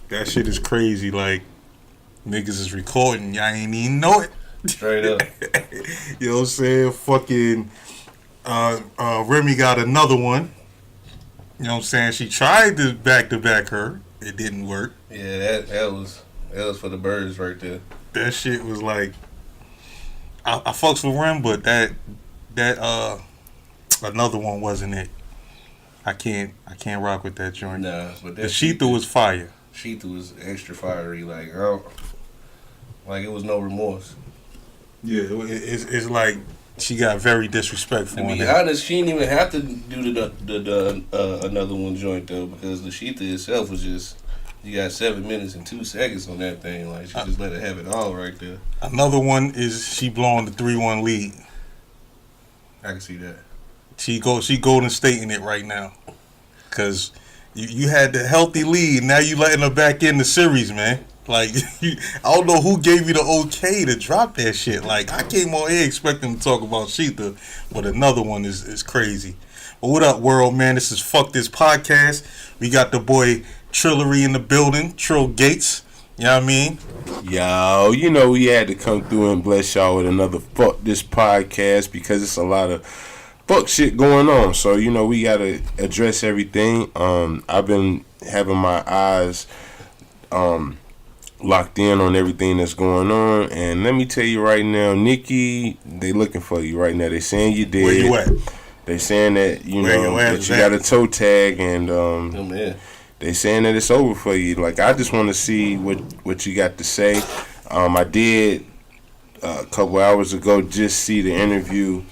That shit is crazy. Like, niggas is recording. Y'all ain't even know it. Straight up. You know what I'm saying? Fucking Remy got another one. You know what I'm saying? She tried to back her. It didn't work. Yeah, that was for the birds right there. That shit was like, I fucks with Rem, but that another one wasn't it. I can't rock with that joint. Nah, but that the Shether was fire. Shether was extra fiery. Like it was no remorse. Yeah, it's like she got very disrespectful. To be honest, she didn't even have to do the another one joint though, because the Shether itself was just, you got 7 minutes and 2 seconds on that thing. Like, she just let it have it all right there. Another one is she blowing the 3-1 lead. I can see that. She Golden Stating it right now, cause you had the healthy lead. Now you letting her back in the series, man. Like, I don't know who gave you the okay to drop that shit. Like, I came on here expecting to talk about Shether, but another one is crazy. But what up, world, man? This is Fuck This Podcast. We got the boy Trillery in the building, Treal Gates. You know what I mean? Yo, you know we had to come through and bless y'all with another Fuck This Podcast because it's a lot of fuck shit going on. So, you know, we got to address everything. I've been having my eyes locked in on everything that's going on, and let me tell you right now, Nikki, they looking for you right now. They saying you did. Where you at? They saying that that you got a toe tag, and they saying that it's over for you. Like, I just want to see what you got to say. I did a couple hours ago just see the interview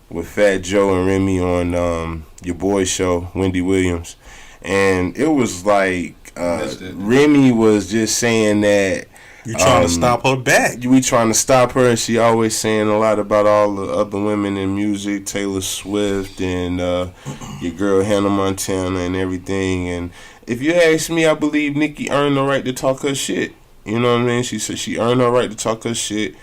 with Fat Joe and Remy on your boy's show, Wendy Williams, and it was like Remy was just saying that you trying to stop her back. We trying to stop her, and she always saying a lot about all the other women in music, Taylor Swift and your girl Hannah Montana and everything. And if you ask me, I believe Nikki earned the right to talk her shit. You know what I mean? She said she earned her right to talk her shit.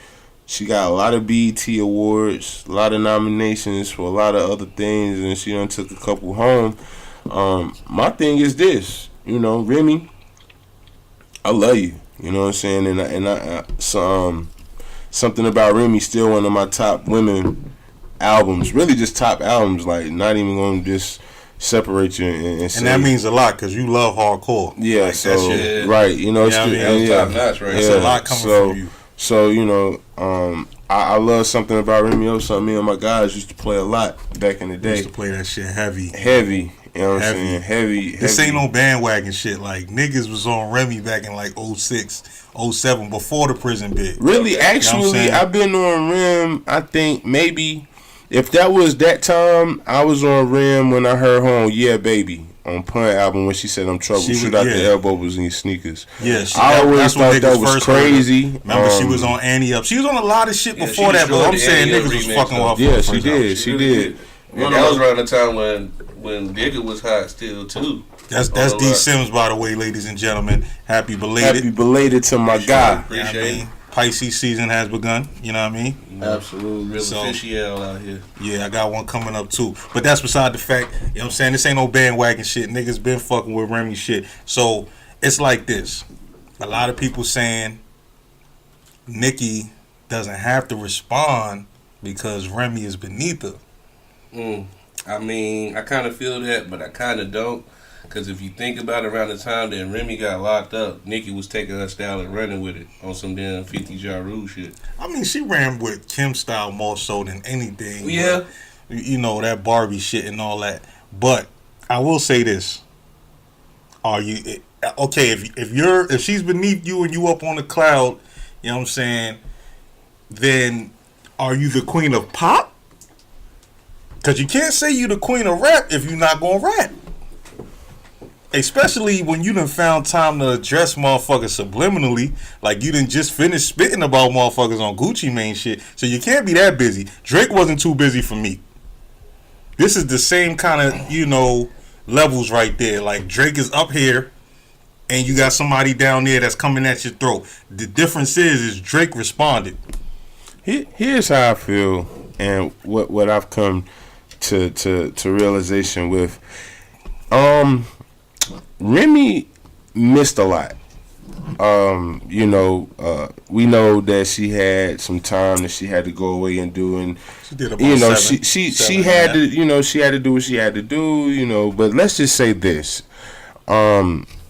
She got a lot of BET awards, a lot of nominations for a lot of other things, and she done took a couple home. My thing is this. You know, Remy, I love you. You know what I'm saying? And I something about Remy, still one of my top women albums. Really just top albums. Like, not even going to just separate you and say. And that means a lot because you love hardcore. Yeah, like, so, that shit, right. You know, it's top notch, right? That's a lot coming from you. So, you know, I love something about Remy. Something me and my guys used to play a lot back in the day. Used to play that shit heavy. You know what I'm saying? Heavy. This ain't no bandwagon shit. Like, niggas was on Remy back in like 06, 07, before the prison bit. Really, actually, you know I've been on Rem, I think maybe, if that was that time, I was on Rem when I heard her on Yeah Baby, on Pun album, when she said I'm trouble, shoot out the elbows in your sneakers. Yeah, I always thought that was crazy. Remember, she was on Annie Up. She was on a lot of shit before that, but I'm saying niggas was fucking off. Yeah, she did. She did. And that was around the time when Digger was hot still too. That's D Sims, by the way, ladies and gentlemen. Happy belated. Happy belated to my guy. Appreciate it. Pisces season has begun. You know what I mean? Absolutely. Real official out here. Yeah, I got one coming up too. But that's beside the fact. You know what I'm saying? This ain't no bandwagon shit. Niggas been fucking with Remy shit. So it's like this. A lot of people saying Nikki doesn't have to respond because Remy is beneath her. I mean, I kind of feel that, but I kind of don't. Because if you think about it, around the time that Remy got locked up, Nikki was taking her style and running with it on some damn 50 Ja Rule shit. I mean, she ran with Kim style more so than anything. Yeah. But, you know, that Barbie shit and all that. But I will say this. Are you... Okay, if she's beneath you and you up on the cloud, you know what I'm saying, then are you the queen of pop? Because you can't say you the queen of rap if you're not going to rap. Especially when you done found time to address motherfuckers subliminally. Like, you done just finished spitting about motherfuckers on Gucci Mane shit. So you can't be that busy. Drake wasn't too busy for me. This is the same kind of, you know, levels right there. Like, Drake is up here and you got somebody down there that's coming at your throat. The difference is Drake responded. Here's how I feel, and what I've come to realization with. Remy missed a lot. We know that she had some time that she had to go away and do, and she did about she had to, she had to do what she had to do, but let's just say this.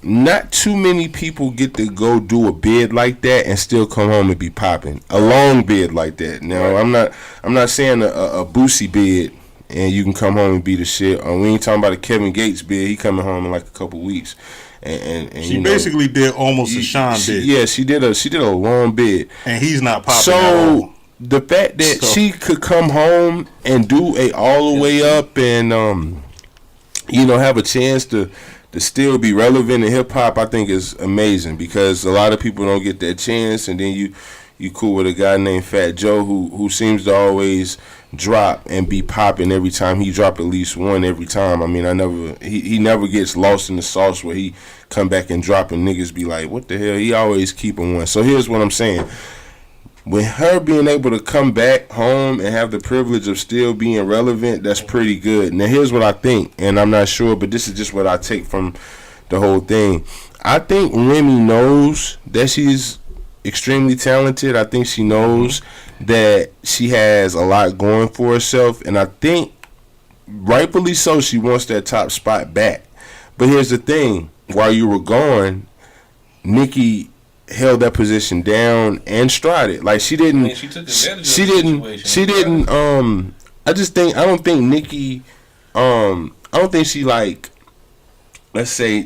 Not too many people get to go do a bid like that and still come home and be popping. A long bid like that. Now, right. I'm not saying a Boosie bid and you can come home and be the shit. We ain't talking about a Kevin Gates bid. He coming home in like a couple weeks. And she basically did almost a Sean bid. Yeah, she did a long bid. And he's not popping so, at all. The fact that she could come home and do a all the way up and have a chance to still be relevant in hip hop, I think is amazing, because a lot of people don't get that chance. And then you cool with a guy named Fat Joe who seems to always drop and be popping every time he drop at least one every time. I mean, he never gets lost in the sauce where he come back and drop and niggas be like, what the hell? He always keeping one. So here's what I'm saying. With her being able to come back home and have the privilege of still being relevant, that's pretty good. Now, here's what I think, and I'm not sure, but this is just what I take from the whole thing. I think Remy knows that she's extremely talented. I think she knows that she has a lot going for herself, and I think, rightfully so, she wants that top spot back. But here's the thing. While you were gone, Nicki held that position down and strided. Like, she didn't. She took advantage of the situation. I don't think Nicki. I don't think she I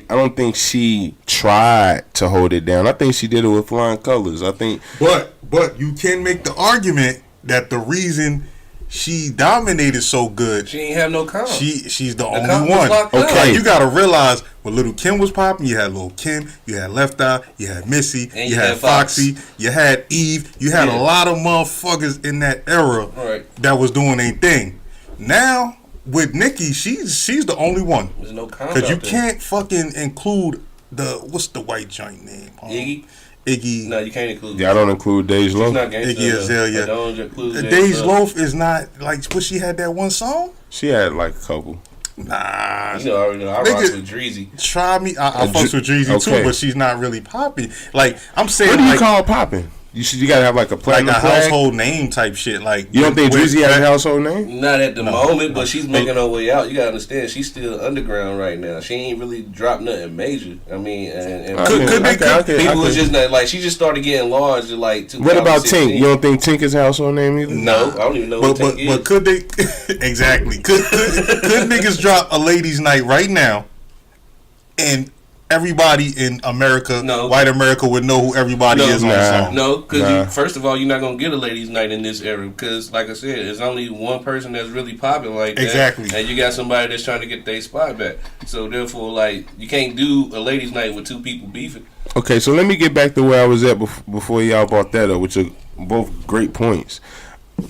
don't think she tried to hold it down. I think she did it with flying colors. I think. But you can make the argument that the reason she dominated so good, she ain't have no comp. She's the only one. Okay, you gotta realize when Little Kim was popping, you had Lil Kim, you had Left Eye, you had Missy, and you had Foxy, you had Eve, you had a lot of motherfuckers in that era that was doing their thing. Now with Nicki, she's the only one. There's no comp. Because you can't fucking include what's the white joint name? Iggy. No, you can't include. Yeah, I don't include Dej Loaf. Iggy Azalea. Don't include Dej Loaf is not like. But she had that one song. She had like a couple. Nah, I rock with Dreezy. Try me. I fucks with Dreezy too, but she's not really popping. Like I'm saying, what do you call popping? You gotta have like a platinum, like a household name type shit. Like you don't think Dreezy has a household name? Not at the moment, but she's making her way out. You gotta understand, she's still underground right now. She ain't really dropped nothing major. I mean, people was just not like, she just started getting large. Like, what about Tink? You don't think Tink is a household name either? No, I don't even know what Tink is. But could they exactly? Could niggas drop a ladies' night right now, and everybody in America, white America, would know who everybody is on the song? No, because first of all, you're not gonna get a ladies' night in this era, because, like I said, there's only one person that's really popping like that. Exactly. And you got somebody that's trying to get their spot back. So therefore, like, you can't do a ladies' night with two people beefing. Okay, so let me get back to where I was at before y'all brought that up, which are both great points.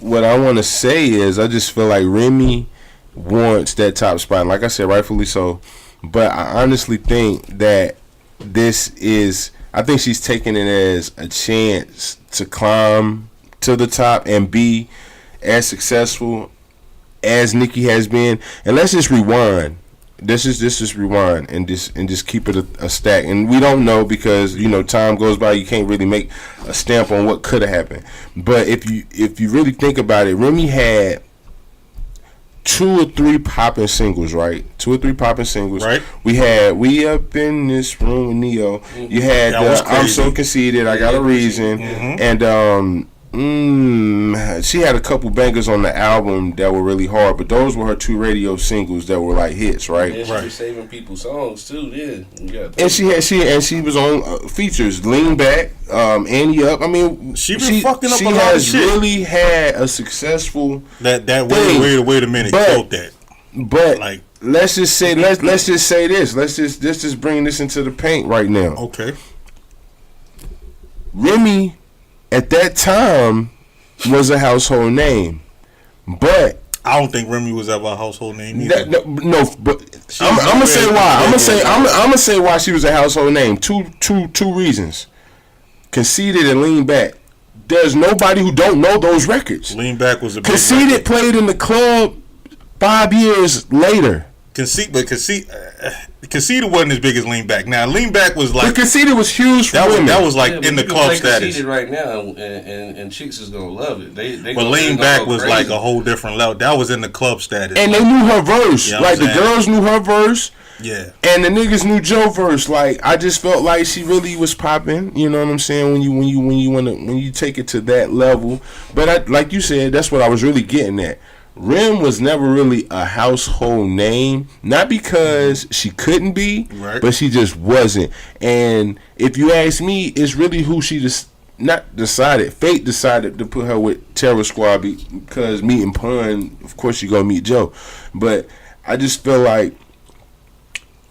What I want to say is, I just feel like Remy wants that top spot. Like I said, rightfully so. But I honestly think that I think she's taking it as a chance to climb to the top and be as successful as Nicki has been. And let's just rewind. This is rewind and just keep it a stack. And we don't know, because time goes by. You can't really make a stamp on what could have happened. But if you really think about it, Remy had 2 or 3 popping singles, right? 2 or 3 popping singles. Right. We had We Up in This Room with Neo. You had I'm So Conceited, I Got a Reason. Mm-hmm. And she had a couple bangers on the album that were really hard, but those were her 2 radio singles that were like hits, right? Yeah, she was saving people's songs too, yeah. And she was on features, Lean Back, Annie Up. I mean, she fucking up she a lot of shit. She has really had a successful wait a minute, quote that. But like, let's just say this. Let's just bring this into the paint right now. Okay. Remy, at that time, was a household name, but I don't think Remy was ever a household name either. No, but I'm gonna say why. I'm gonna say why she was a household name. Two reasons: Conceited and Lean Back. There's nobody who don't know those records. Lean Back was a big Conceited record. Played in the club 5 years later. Conceited wasn't as big as Lean Back. Now Lean Back was like, but Conceited was huge for women. That was like Yeah, in the you can club play status. Conceited right now, and chicks is gonna love it. They But Lean Back was like a whole different level. That was in the club status. And they knew her verse. You know what Like I'm the saying? girls knew her verse. Yeah. And the niggas knew Joe verse. Like I just felt like she really was popping. You know what I'm saying? When you take it to that level. But like you said, that's what I was really getting at. Rem was never really a household name, not because she couldn't be, right, but she just wasn't. And if you ask me, it's really who she just not decided. Fate decided to put her with Terror Squad because meeting Pun, of course, you gonna meet Joe. But I just feel like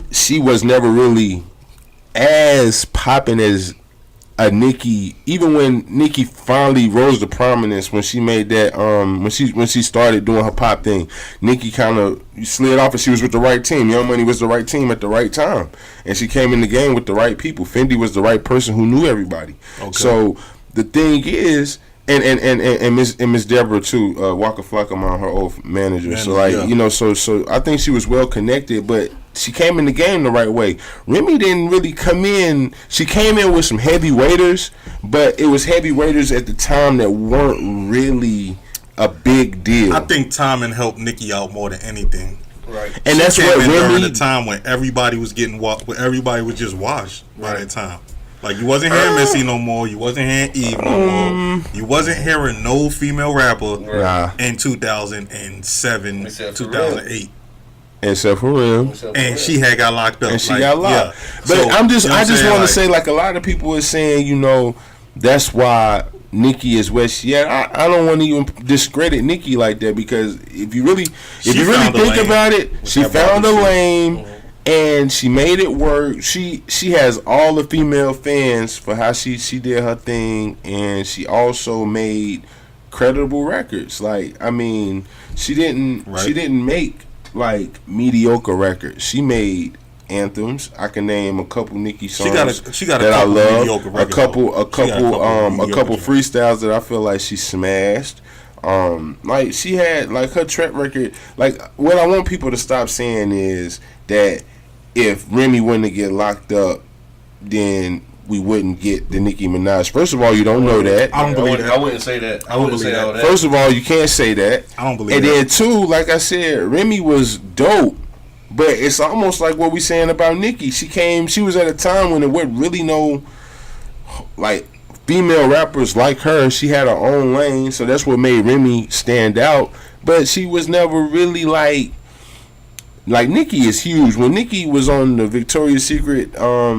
she was never really as popping as a Nicki, even when Nicki finally rose to prominence when she made that when she started doing her pop thing. Nicki kind of slid off and she was with the right team. Young Money was the right team at the right time, and she came in the game with the right people. Fendi was the right person who knew everybody. Okay. So the thing is, and Miss Deborah too, Waka Flocka, her old manager. So like so I think she was well connected, but she came in the game the right way. Remy didn't really come in. She came in with some heavyweighers, but it was heavyweighers at the time that weren't really a big deal. I think timing helped Nicki out more than anything. Right. And she that's what Remy during Remy. the time when everybody was getting when everybody was just washed by that time. Like you wasn't hearing Missy no more. You wasn't hearing Eve no more. You wasn't hearing no female rapper in 2007, 2008. Except for Rem. And she had got locked up. And she got locked. Yeah. But So, I just want to like, say, like a lot of people are saying, that's why Nicki is where she at. I don't want to even discredit Nicki like that, because if you really think about it, she found a lane. And she made it work. She has all the female fans for how she did her thing, and she also made credible records. Like, I mean, she didn't make like mediocre records. She made anthems. I can name a couple Nicki songs she got a that I couple love. mediocre records, A couple freestyles that I feel like she smashed. Like she had like her track record. Like what I want people to stop saying is that if Remy wouldn't get locked up, then we wouldn't get the Nicki Minaj. First of all, you don't know that. I don't believe that. I wouldn't say that. I wouldn't say all that. First of all, you can't say that. I don't believe that. And then two, like I said, Remy was dope. But it's almost like what we saying about Nicki. She was at a time when there wasn't really no like female rappers like her. She had her own lane, so that's what made Remy stand out. But she was never really like Nicki is huge. When Nicki was on the Victoria's Secret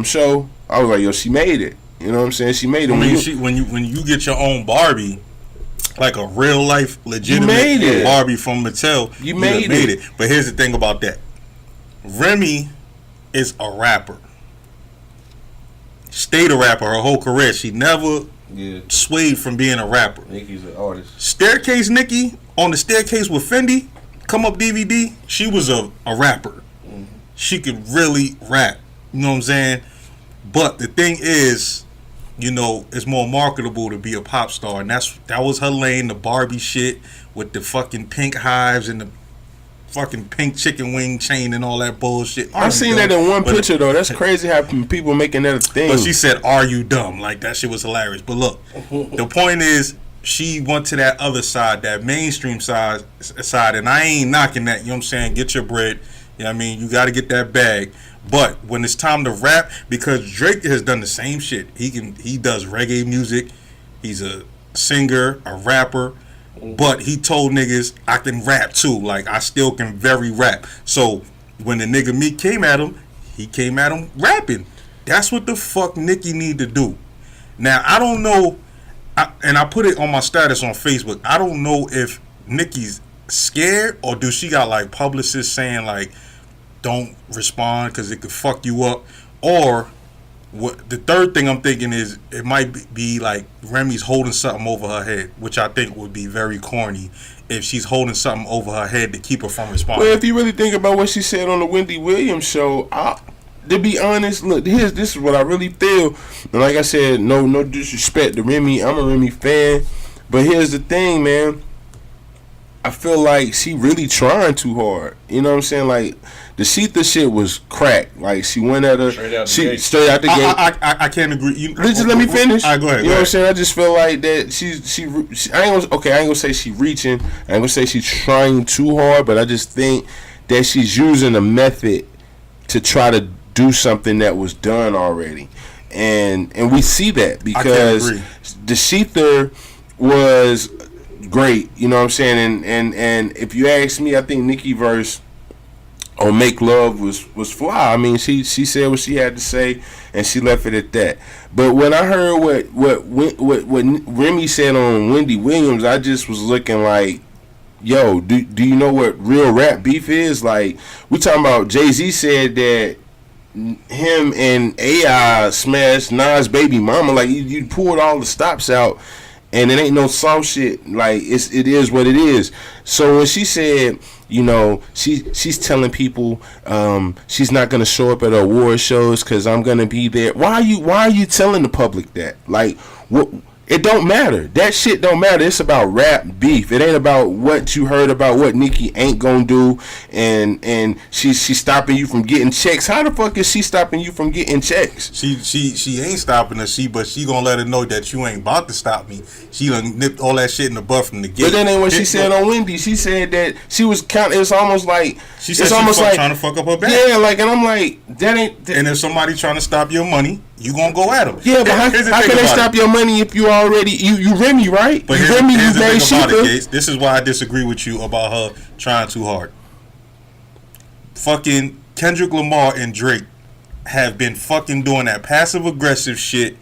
show, I was like, yo, she made it. You know what I'm saying? She made it. I mean, when you get your own Barbie, like a real life legitimate Barbie from Mattel, you made it. But here's the thing about that: Remy is a rapper. Stayed a rapper her whole career. She never swayed from being a rapper. Nicki's an artist. Staircase Nicki on the Staircase with Fendi, Come Up DVD. She was a rapper. Mm-hmm. She could really rap. You know what I'm saying? But the thing is, it's more marketable to be a pop star, and that was her lane. The Barbie shit with the fucking pink hives and the fucking pink chicken wing chain and all that bullshit. I've seen that in one picture though. That's crazy how people making that a thing. But she said, "Are you dumb?" Like that shit was hilarious. But look, the point is, she went to that other side, that mainstream side, and I ain't knocking that. You know what I'm saying? Get your bread. You know what I mean? You got to get that bag. But when it's time to rap, because Drake has done the same shit. He does reggae music. He's a singer, a rapper. But he told niggas, I can rap too. Like, I still can very rap. So, when the nigga Meek came at him, he came at him rapping. That's what the fuck Nicki need to do. Now, I don't know, and I put it on my status on Facebook, I don't know if Nicki's scared or do she got, like, publicists saying, like, don't respond because it could fuck you up. Or, what the third thing I'm thinking is it might be like Remy's holding something over her head, which I think would be very corny if she's holding something over her head to keep her from responding. Well, if you really think about what she said on the Wendy Williams show, to be honest, look, this is what I really feel. And like I said, no disrespect to Remy. I'm a Remy fan. But here's the thing, man. I feel like she really trying too hard. You know what I'm saying? Like, The Shether shit was crack. Like she went at her straight out the gate. I can't agree. Just let me finish. All right, go ahead. You know what I'm saying? I just feel like that I ain't gonna say she reaching. I ain't gonna say she's trying too hard, but I just think that she's using a method to try to do something that was done already. And we see that because the Shether was great, you know what I'm saying? And if you ask me, I think Nicki verse on Make Love was fly. I mean, she said what she had to say and she left it at that. But when I heard what Remy said on Wendy Williams, I just was looking like, yo, do you know what real rap beef is? Like, we talking about Jay-Z said that him and AI smashed Nas' baby mama. Like, you pulled all the stops out, and it ain't no soft shit. Like, it is what it is. So when she said, you know, she's telling people she's not gonna show up at award shows because I'm gonna be there. Why are you telling the public that? Like, what? It don't matter. That shit don't matter. It's about rap beef. It ain't about what you heard about what Nicki ain't gonna do, and she's stopping you from getting checks. How the fuck is she stopping you from getting checks? She ain't stopping her. But she gonna let her know that you ain't about to stop me. She done nipped all that shit in the butt from the gate. But that ain't what she said on Wendy. She said that she was kind. It's almost like she said she was trying to fuck up her back. Yeah, like, and I'm like, that ain't. And if somebody trying to stop your money, you gonna go at them. Yeah, but how can they stop your money if you already you Remy, right? But here's the thing about it, Gates. This is why I disagree with you about her trying too hard. Fucking Kendrick Lamar and Drake have been fucking doing that passive aggressive shit,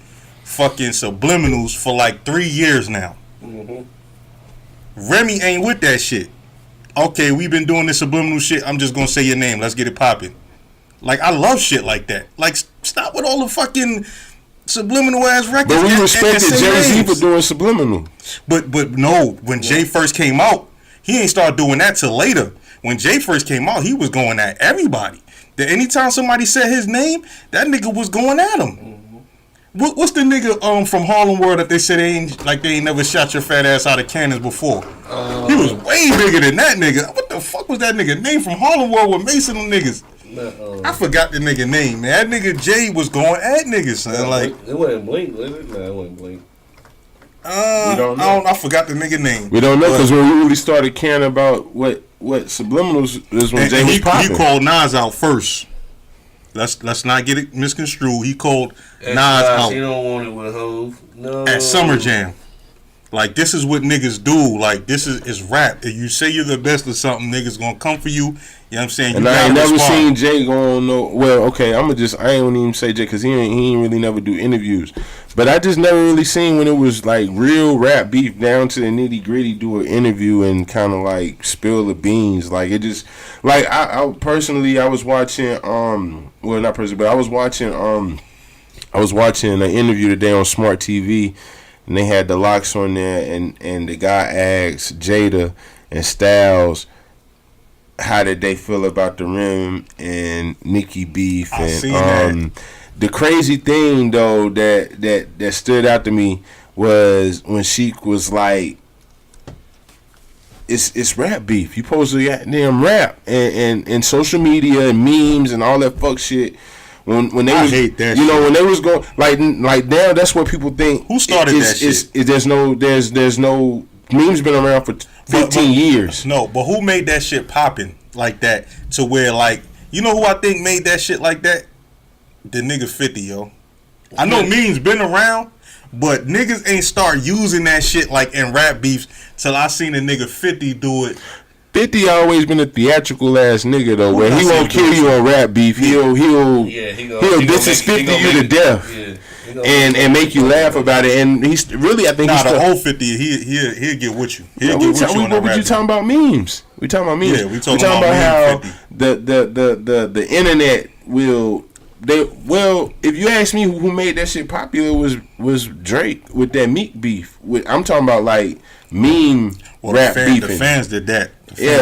fucking subliminals for like 3 years now. Mm-hmm. Remy ain't with that shit. Okay, we've been doing this subliminal shit. I'm just gonna say your name. Let's get it popping. Like, I love shit like that. Like, stop with all the fucking subliminal ass records. But we respected Jay-Z for doing subliminal. But no, when Jay first came out, he ain't started doing that till later. When Jay first came out, he was going at everybody. That anytime somebody said his name, that nigga was going at him. Mm-hmm. What's the nigga from Harlem World that they said they ain't never shot your fat ass out of cannons before? He was way bigger than that nigga. What the fuck was that nigga name from Harlem World with Mason and niggas? I forgot the nigga name, man. That nigga Jay was going at niggas, son. Like, it wasn't Blink, was it? No, it wasn't Blink. I forgot the nigga name. We don't know because when we really started caring about what subliminals is when Jay was popping. He called Nas out first. Let's not get it misconstrued. He called Nas out. He don't want it with Hov. No. At Summer Jam. Like, this is what niggas do. Like, this is rap. If you say you're the best of something, niggas gonna come for you. You know what I'm saying? And I ain't never seen Jay go on no. Well, okay, I ain't gonna even say Jay because he ain't really never do interviews. But I just never really seen when it was like real rap beef down to the nitty gritty, do an interview and kind of like spill the beans. Like, it just like I personally I was watching well, not personally, but I was watching an interview today on Smart TV. And they had the locks on there, and the guy asked Jada and Styles how did they feel about the Rim and Nicki beef. And the crazy thing though that stood out to me was when Sheik was like, it's rap beef. You supposed to goddamn rap and social media and memes and all that fuck shit. When they I was, hate that you shit. know, when they was going like now, that's what people think. Who started that shit? There's no memes been around for 15 years. No, but who made that shit popping like that to where, like, you know who I think made that shit like that? The nigga 50, yo. I know memes been around, but niggas ain't start using that shit like in rap beefs till I seen a nigga 50 do it. 50 always been a theatrical ass nigga though, where he won't kill you on rap beef. He'll disrespect you to death. Yeah. And make you laugh about it, and he's really, I think the whole 50 he'll get with you. What you talking about memes? We talking about memes. Yeah, we talking about how 50. the internet will. If you ask me who made that shit popular was Drake with that Meek beef. I'm talking about like meme rap beefing. The fans did that.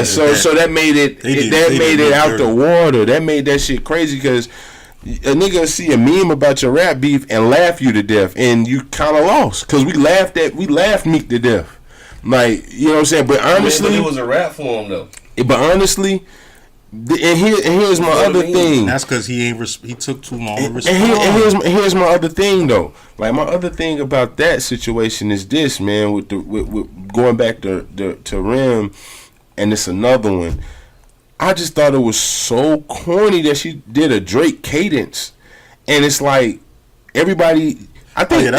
So that made it made it out the water. That made that shit crazy because a nigga see a meme about your rap beef and laugh you to death, and you kind of lost because we laughed Meek to death. Like, you know what I'm saying? But honestly, it was a rap for him though. But honestly, here's my other thing. That's because he took too long to respond. And here's my other thing though. Like my other thing about that situation is this, man. With going back to Rem, and it's another one. I just thought it was so corny that she did a Drake cadence, and it's like everybody. I think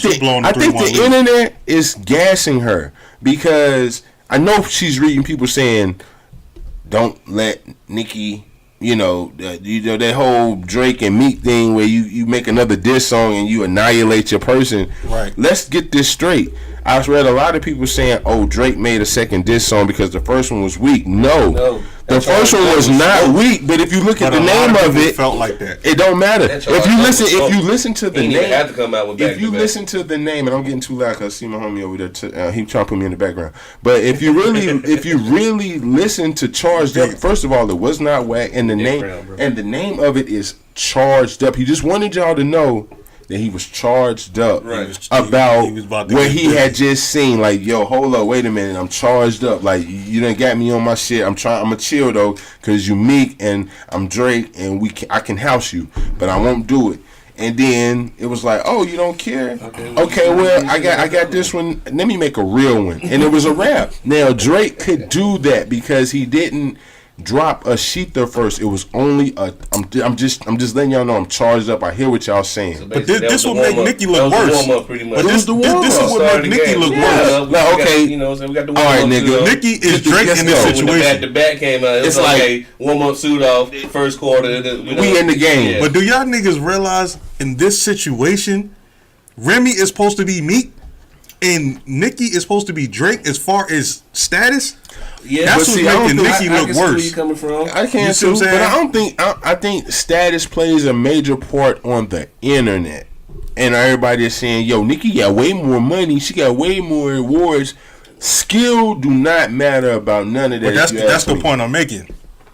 the internet is gassing her because I know she's reading people saying, "Don't let Nicki." That whole Drake and Meek thing where you make another diss song and you annihilate your person. Right. Let's get this straight. I've read a lot of people saying, "Oh, Drake made a second diss song because the first one was weak." No. The first one was not weak, but if you look at the name of it, felt like that. It don't matter. If you listen to the name, have to come out with if you listen to the name, and I'm getting too loud because I see my homie over there. He trying to put me in the background. But if you really listen to Charged Up, first of all, it was not whack, and the name of it is Charged Up. He just wanted y'all to know that he was charged up about what he had just seen. Like, yo, hold up, wait a minute, I'm charged up. Like, you done got me on my shit. I'ma chill though, cause you Meek and I'm Drake, and I can house you, but I won't do it. And then it was like, oh, you don't care? Okay, well, I got this one. Let me make a real one, and it was a rap. Now Drake could do that because he didn't drop a Shether first. It was only I'm just letting y'all know I'm charged up. I hear what y'all saying. So but this will make Nicki look worse. But this is what make Nicki look worse. Now, okay, we got the warm all right, nigga. Nicki is Drake in this situation. When the back came out, it's like warm up suit off first quarter. We in the game. But do y'all niggas realize in this situation, Remy is supposed to be Meek and Nicki is supposed to be Drake as far as status? Yeah, that's what's making Nicki look worse. Where you coming from? I can't see, but I don't think. I think status plays a major part on the internet, and everybody is saying, "Yo, Nicki got way more money. She got way more awards. Skill do not matter about none of that." But that's the point I'm making.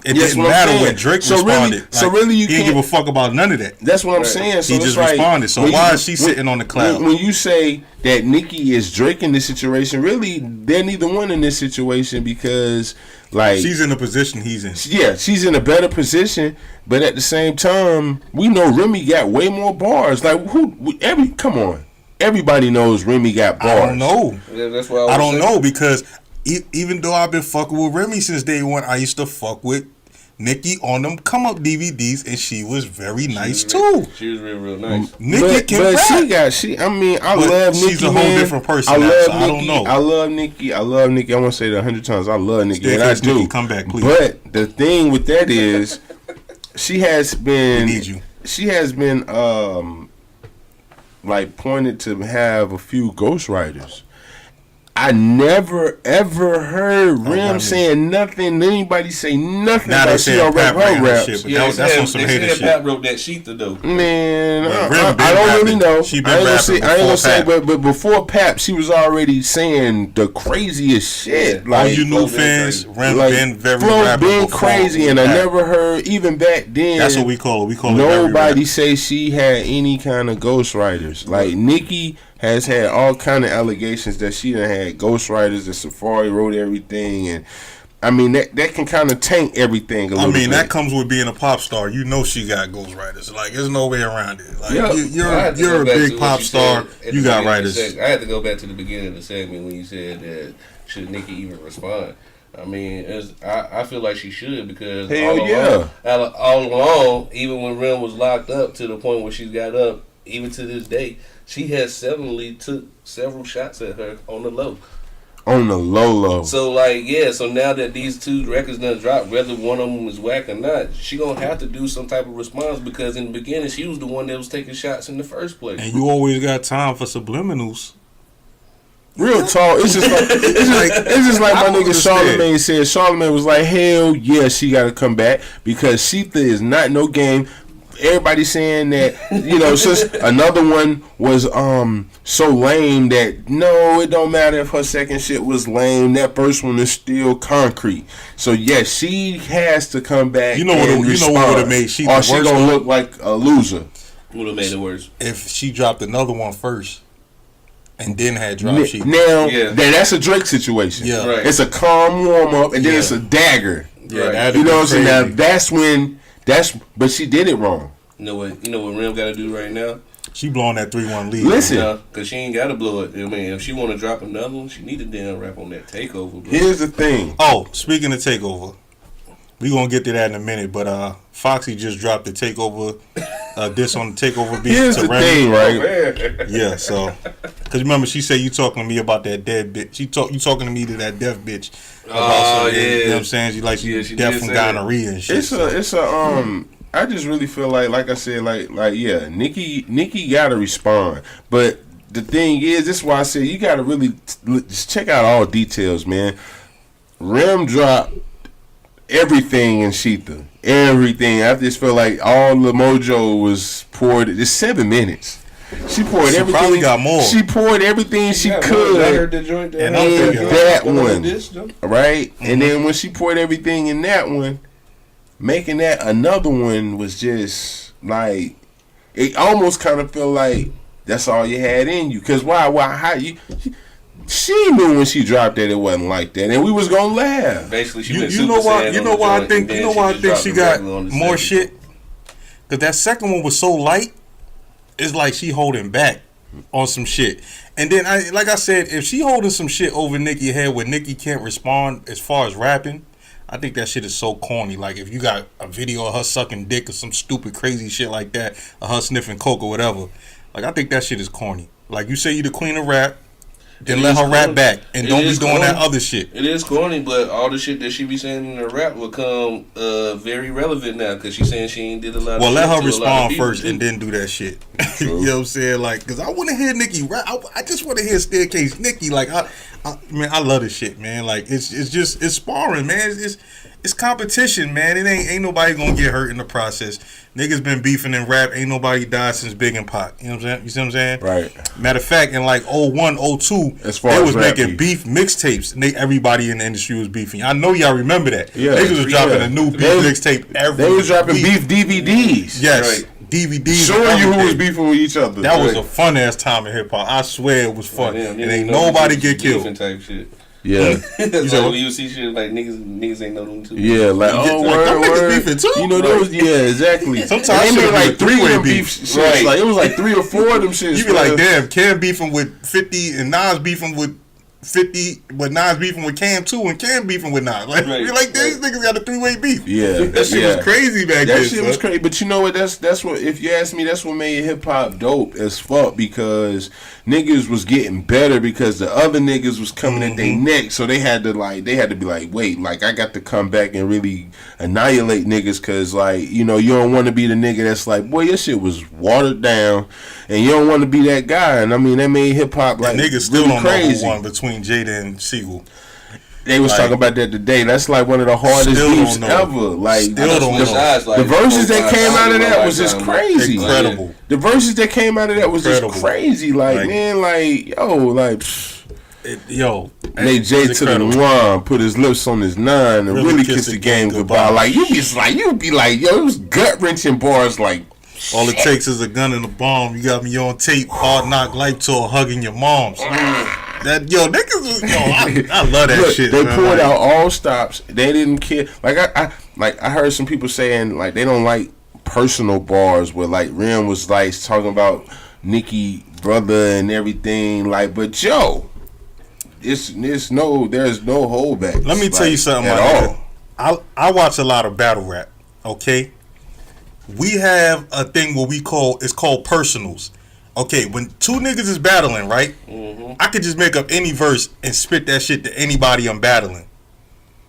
It didn't matter when Drake responded. You can't give a fuck about none of that. That's what I'm saying. So he just responded. So why is she sitting on the cloud? When you say that Nicki is Drake in this situation, really, they're neither one in this situation because, like, she's in the position he's in. Yeah, she's in a better position, but at the same time, we know Remy got way more bars. Like, come on, everybody knows Remy got bars. I don't know. Yeah, that's what I don't know because even though I've been fucking with Remy since day one, I used to fuck with Nicki on them come up DVDs, and she was very nice too. She was real nice. Nicki can rap. I love Nicki. She's a whole different person. I don't know. I love Nicki. I want to say that 100 times. I love Nicki, and I do. Nicki, come back, please. But the thing with that is, she has been. We need you. She has been like pointed to have a few ghostwriters. I never ever heard Rem saying nothing. Anybody say nothing about she don't rap her raps. Shit, but that's on some hater shit. Pat wrote that Shether though. Man, I don't really know. I ain't gonna say, but before Pap, she was already saying the craziest shit. Yeah. Like, all you new fans, Rem been very Flo been crazy, and I never heard even back then. That's what we call it. We call it. Nobody say she had any kind of ghostwriters. Like Nicki has had all kind of allegations that she done had ghostwriters, that Safari wrote everything, and I mean that can kind of taint everything a little bit. That comes with being a pop star. You know she got ghostwriters. Like, there's no way around it. Like, you're a big pop star. You got writers. I had to go back to the beginning of the segment when you said that should Nicki even respond. I mean, I feel like she should because all along, even when Rem was locked up to the point where she got up, even to this day, she has took several shots at her on the low. On the low. So so now that these two records done dropped, whether one of them is whack or not, she gonna have to do some type of response because in the beginning she was the one that was taking shots in the first place. And you always got time for subliminals. Real talk. It's just like my nigga Charlamagne said. Charlamagne was like, hell yeah, she got to come back because Shether is not no game. Everybody saying that, since another one was so lame that no, it don't matter if her second shit was lame. That first one is still concrete. So yes, she has to come back. What would have made she or she gonna look like a loser. Would have made it worse if she dropped another one first and then had drop sheet. Now that's a Drake situation. Yeah, right. It's a calm warm up and then it's a dagger. Yeah, Right. You know what I'm saying? Now that's when but she did it wrong. You know what Rim got to do right now? She blowing that 3-1 lead. Listen, because she ain't got to blow it. I mean, if she want to drop another one, she need to damn rap on that takeover. Bro. here's the thing. Oh, speaking of takeover, we gonna get to that in a minute. But Foxy just dropped the takeover diss on the takeover beat. Here's to the Remy. thing, right? Oh, Yeah, so because remember she said you talking to me about that dead bitch. You talking to me to that deaf bitch. Oh, yeah. You know yeah. what I'm saying? She like Yeah, she she deaf did from say that. gonorrhea and shit. It's a I just really feel like I said, like yeah, Nikki gotta respond. But the thing is, this is why I said you gotta really just check out all details, man. Rem dropped everything in Shether. Everything. I just feel like all the mojo was poured. It's 7 minutes. She poured She everything. probably got more. She poured everything she I could. heard the joint that And I I'm heard thinking that on one. disc, though. Right? And then when she poured everything in that one, making that another one was just like, it almost kind of felt like that's all you had in you. Because she knew when she dropped that it wasn't like that, and we was gonna laugh. Basically, she You, went you know Super why? Saiyan You on know the why I joint, think? and You then know why I just think dropped she the got regular on the more second. shit? Because that second one was so light. It's like she holding back on some shit. And then like I said, if she holding some shit over Nicki head where Nicki can't respond as far as rapping, I think that shit is so corny. Like if you got a video of her sucking dick or some stupid crazy shit like that, or her sniffing coke or whatever, like I think that shit is corny. Like you say you the queen of rap, then It let is her rap corny. back and It don't be is doing that corny. other shit. It is corny, but all the shit that she be saying in the rap will come very relevant now because she's saying she ain't did a lot. Well, of let shit her to a lot of respond people, first too. and then do that shit. You know what I'm saying? Like, because I want to hear Nicki rap. I just want to hear Staircase Nicki. Like, man, I love this shit, man. Like, it's sparring, man. It's competition, man. It ain't nobody gonna get hurt in the process. Niggas been beefing in rap. Ain't nobody died since Big and Pac. You know what I'm saying? You see what I'm saying? Right. Matter of fact, in like 01, 02, As far they as was rap making beef mixtapes. And everybody in the industry was beefing. I know y'all remember that. Yeah. Niggas was dropping Yeah. a new beef They was- mixtape every They was dropping week. beef DVDs. Yes, Right. DVDs. Showing you who was everything. beefing with each other. That was Right. a fun ass time in hip hop. I swear it was fun. Damn, and niggas ain't know nobody them get beefing killed. type shit. Yeah. That's said like what? when you see shit like niggas ain't know them too. Yeah, like, You get oh, to, like, them niggas word. beefing too? You know, there was, yeah, exactly. Sometimes And they should've made been like a 3 of them three-way beef beef. shits. Right. Like, it was like 3 or 4 of them shits. You be like, man. damn, Cam beefing with 50 and Nas beefing with 50, but Nas beefing with Cam too, and Cam beefing with Nas. Like, Right. you're like, these niggas got a 3-way beef. Yeah. That shit yeah. was crazy back That then. shit was son. crazy, but you know what? That's what. If you ask me, that's what made hip hop dope as fuck because niggas was getting better because the other niggas was coming at their neck, so they had to be like, wait, like I got to come back and really annihilate niggas because like you know you don't want to be the nigga that's like, boy, your shit was watered down, and you don't want to be that guy. And I mean that made hip hop like Niggas still really don't crazy. know who won between Jada and Siegel. They was Like, talking about that today. That's like one of the hardest Still don't beefs know. ever. Like Still don't know. the verses that came out of that was just crazy. Incredible. The verses that came out of that was just Incredible. crazy. Like, Like- man, like, yo, like, Yo, Nate J it's to the incredible. one, put his lips on his 9 and really kiss the game goodbye. Like, you be like, yo, it was gut wrenching bars. Like, All it takes is a gun and a bomb. You got me on tape, Hard Knock Life Tour, hugging your moms. That niggas, I love that look, shit. they man. poured Like, out all stops. They didn't care. Like I heard some people saying like they don't like personal bars where like Rim was like talking about Nicki brother and everything. Like, but yo, there's no holdback. Let me tell you something, at my all. nigga. I watch a lot of battle rap. Okay, we have a thing what it's called personals. Okay, when 2 niggas is battling, right? I could just make up any verse and spit that shit to anybody I'm battling.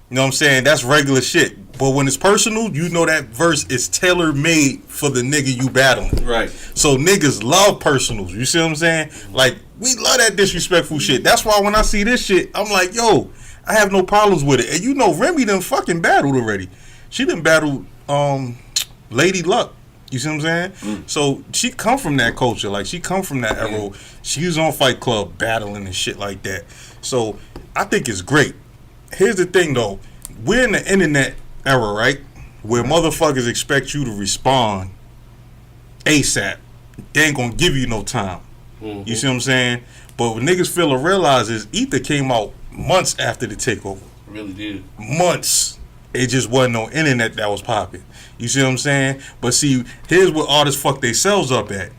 You know what I'm saying? That's regular shit. But when it's personal, you know that verse is tailor made for the nigga you battling. Right. So niggas love personals. You see what I'm saying? Like, we love that disrespectful shit. That's why when I see this shit, I'm like, yo, I have no problems with it. And you know Remy done fucking battled already. She done battled Lady Luck. You see what I'm saying? So she come from that culture. Like, she come from that era. She was on Fight Club battling and shit like that. So I think it's great. Here's the thing, though. We're in the internet era, right? Where motherfuckers expect you to respond ASAP. They ain't gonna give you no time. You see what I'm saying? But what niggas fail to realize is Ether came out months after the takeover. Really did. Months. It just wasn't no internet that was popping. You see what I'm saying? But see, here's what artists fuck themselves up at.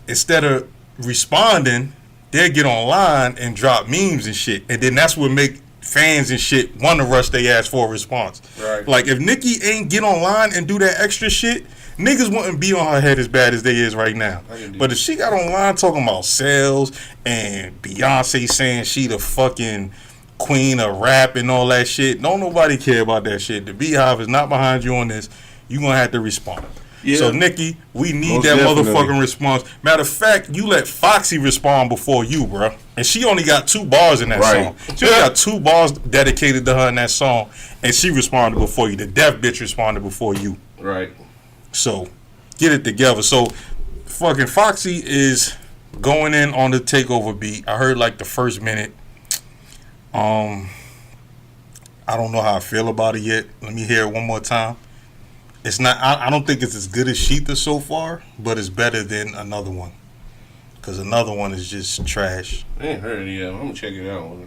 Instead of responding, they'll get online and drop memes and shit. And then that's what make fans and shit want to rush their ass for a response. Right. Like, if Nicki ain't get online and do that extra shit, niggas wouldn't be on her head as bad as they is right now. But if she got online talking about sales and Beyonce saying she the fucking queen of rap and all that shit, don't nobody care about that shit. The Beehive is not behind you on this. You gonna have to respond. Yeah. So Nicki, we need most that definitely. Motherfucking response. Matter of fact, you let Foxy respond before you, bro. And she only got 2 bars in that song. She only got 2 bars dedicated to her in that song, and she responded before you. The deaf bitch responded before you. Right. So get it together. So fucking Foxy is going in on the takeover beat. I heard like the first minute. I don't know how I feel about it yet. Let me hear it one more time. It's not. I don't think it's as good as Shether so far, but it's better than another one. Cause another one is just trash. I ain't heard it yet. I'm gonna check it out.